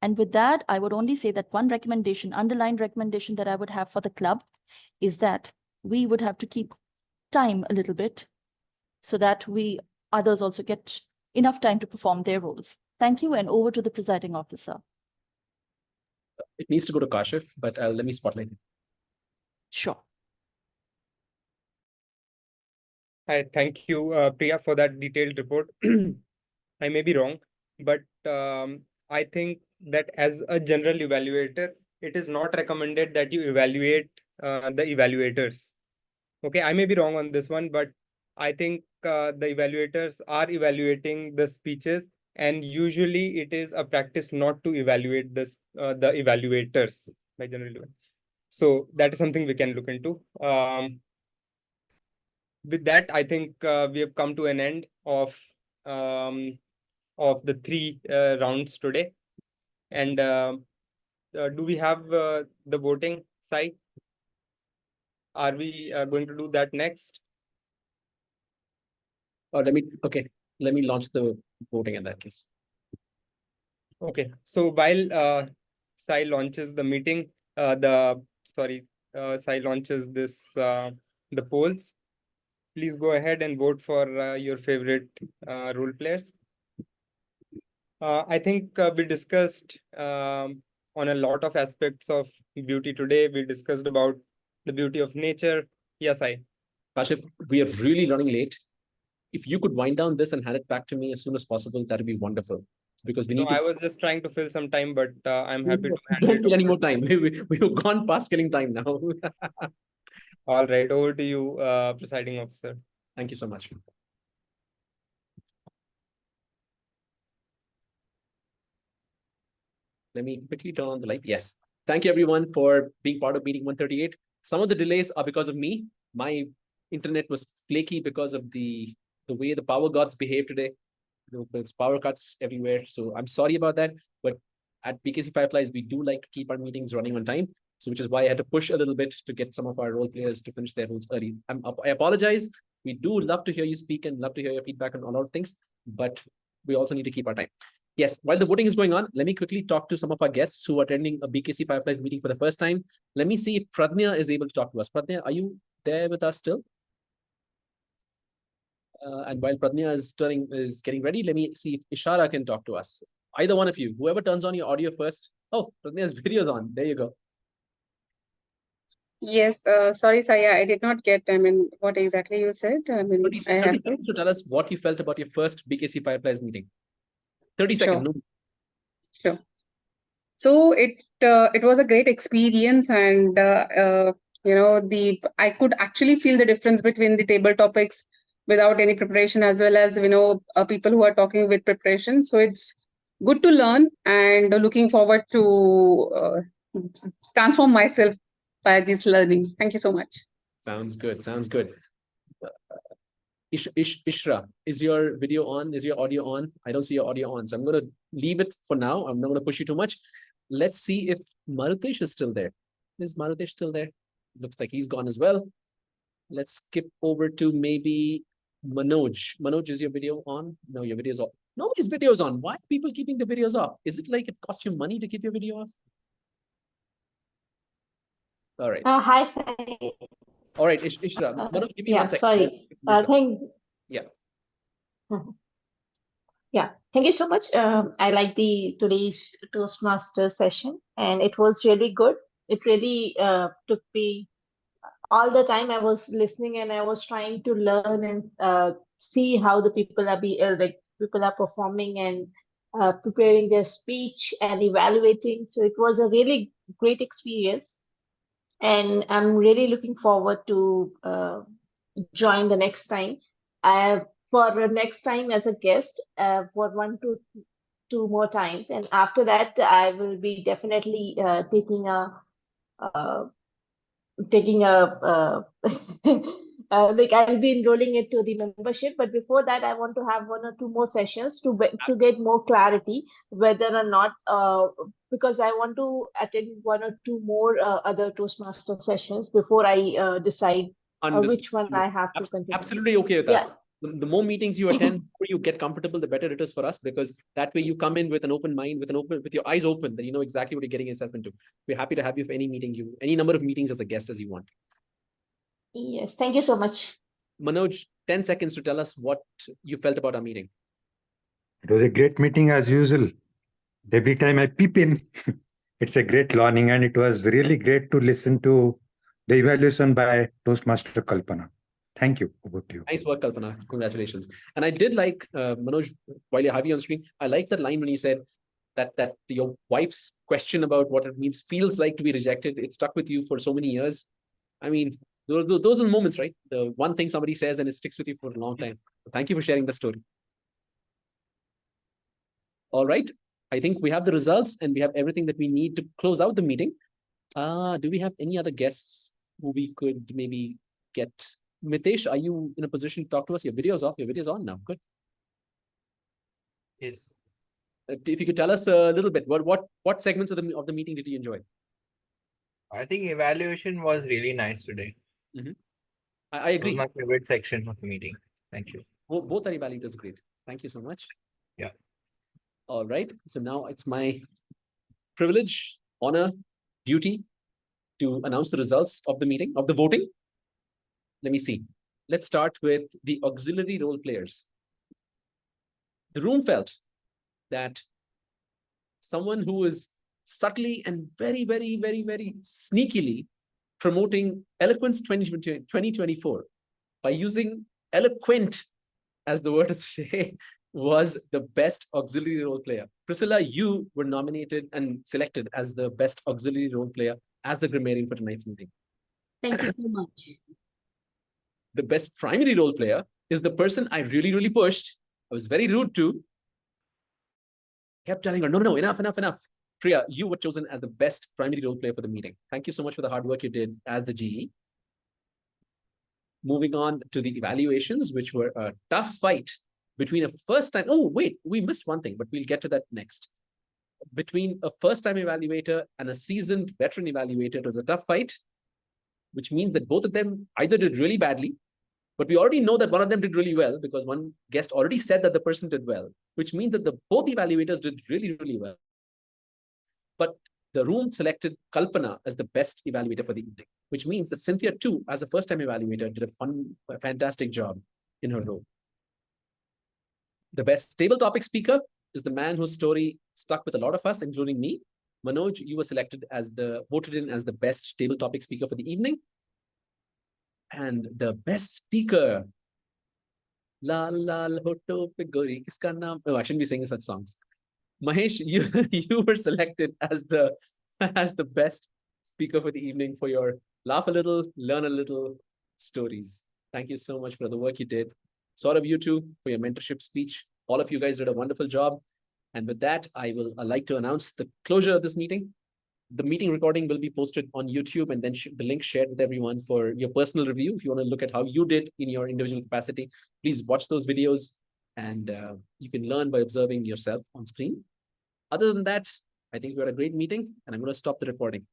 And with that, I would only say that one recommendation, underlined recommendation that I would have for the club is that we would have to keep time a little bit so that others also get enough time to perform their roles. Thank you, and over to the presiding officer. It needs to go to Kashif, but let me spotlight it. Sure. Hi, thank you, Priya, for that detailed report. I may be wrong, but I think that as a general evaluator, it is not recommended that you evaluate the evaluators. Okay, I may be wrong on this one, but I think the evaluators are evaluating the speeches, and usually it is a practice not to evaluate this the evaluators by general. So that is something we can look into. With that, I think we have come to an end of the three rounds today. And do we have the voting, Sai? Are we going to do that next? Let me launch the voting in that case. Okay, so while Sai launches the meeting, Sai launches this the polls. Please go ahead and vote for your favorite role players. I think we discussed on a lot of aspects of beauty today. We discussed about the beauty of nature. Yes, Kashif, we are really running late. If you could wind down this and hand it back to me as soon as possible, that would be wonderful. Because we need to. I was just trying to fill some time, but I'm happy to hand Don't it kill any over. more time. We've gone past killing time now. All right, over to you, presiding officer. Thank you so much. Let me quickly turn on the light. Yes. Thank you everyone for being part of meeting 138. Some of the delays are because of me. My internet was flaky because of the way the power gods behave today. There's power cuts everywhere. So I'm sorry about that. But at BKC Fireflies, we do like to keep our meetings running on time. So which is why I had to push a little bit to get some of our role players to finish their roles early. I apologize. We do love to hear you speak and love to hear your feedback on a lot of things, but we also need to keep our time. Yes, while the voting is going on, let me quickly talk to some of our guests who are attending a BKC Fireflies meeting for the first time. Let me see if Pradnya is able to talk to us. Pradnya, are you there with us still? And while Pradnya is getting ready, let me see if Ishara can talk to us. Either one of you, whoever turns on your audio first. Oh, Pradnya's video is on. There you go. Yes, sorry, Saya, I did not get, what exactly you said. 30 I have seconds to tell us what you felt about your first BKC Fireflies meeting. 30 seconds. No. Sure. So it was a great experience, and I could actually feel the difference between the table topics without any preparation, as well as people who are talking with preparation. So it's good to learn, and looking forward to transform myself by these learnings. Thank you so much. Sounds good. Sounds good. Ishra, is your video on? Is your audio on? I don't see your audio on, so I'm going to leave it for now. I'm not going to push you too much. Let's see if Marutesh is still there. Is Marutesh still there? Looks like he's gone as well. Let's skip over to maybe Manoj. Manoj, is your video on? No, your video is off. Nobody's video is on. Why are people keeping the videos off? Is it like it costs you money to keep your video off? All right. Hi, Sai. All right, Ishra. Manoj, give me Yeah, 1 second. sorry. Yeah. Yeah, thank you so much. I like today's Toastmaster session, and it was really good. It really took me all the time. I was listening and I was trying to learn and see how the people are performing and preparing their speech and evaluating. So it was a really great experience, and I'm really looking forward to join the next time. For the next time as a guest for 1 to 2 more times, and after that I will be definitely taking a like I'll be enrolling into the membership. But before that, I want to have 1 or 2 more sessions to get more clarity whether or not because I want to attend 1 or 2 more other Toastmaster sessions before I decide which one I have to continue. Absolutely okay with us. The more meetings you attend, the more you get comfortable, the better it is for us, because that way you come in with an open mind, with your eyes open, then you know exactly what you're getting yourself into. We're happy to have you for any number of meetings as a guest as you want. Yes, thank you so much. Manoj, 10 seconds to tell us what you felt about our meeting. It was a great meeting as usual. Every time I peep in, it's a great learning, and it was really great to listen to the evaluation by Toastmaster Kalpana. Thank you. Over to you. Nice work, Kalpana. Congratulations. And I did like, Manoj, while you have you on screen, I like that line when you said that your wife's question about what it means feels like to be rejected. It stuck with you for so many years. I mean, those are the moments, right? The one thing somebody says and it sticks with you for a long time. Thank you for sharing the story. All right. I think we have the results and we have everything that we need to close out the meeting. Do we have any other guests who we could maybe get? Mitesh, are you in a position to talk to us? Your video's off. Your video's on now. Good. Yes. If you could tell us a little bit, what segments of the meeting did you enjoy? I think evaluation was really nice today. I agree. It was my favorite section of the meeting. Thank you. Both are evaluators great. Thank you so much. Yeah. All right. So now it's my privilege, honor, duty to announce the results of the meeting, of the voting. Let me see. Let's start with the auxiliary role players. The room felt that someone who is subtly and very, very, very, very sneakily promoting Eloquence 2024 by using eloquent as the word to say was the best auxiliary role player. Priscilla, you were nominated and selected as the best auxiliary role player as the grammarian for tonight's meeting. Thank you so much. The best primary role player is the person I really, really pushed. I was very rude to. Kept telling her, no, enough. Priya, you were chosen as the best primary role player for the meeting. Thank you so much for the hard work you did as the GE. Moving on to the evaluations, which were a tough fight between a first-time... Oh, wait, we missed one thing, but we'll get to that next. Between a first-time evaluator and a seasoned veteran evaluator, it was a tough fight, which means that both of them either did really badly, but we already know that one of them did really well because one guest already said that the person did well, which means that both evaluators did really, really well. But the room selected Kalpana as the best evaluator for the evening, which means that Cynthia too, as a first-time evaluator, did a fantastic job in her role. The best table topic speaker is the man whose story stuck with a lot of us, including me. Manoj, you were voted in as the best table topic speaker for the evening. And the best speaker, La La Hoto Pe Gori, kiska naam? Oh, I shouldn't be singing such songs. Mahesh, you were selected as the best speaker for the evening for your laugh a little, learn a little stories. Thank you so much for the work you did. Saurabh, you too, for your mentorship speech. All of you guys did a wonderful job. And with that, I'd like to announce the closure of this meeting. The meeting recording will be posted on YouTube and then the link shared with everyone for your personal review. If you want to look at how you did in your individual capacity, please watch those videos and you can learn by observing yourself on screen. Other than that, I think we had a great meeting and I'm going to stop the recording.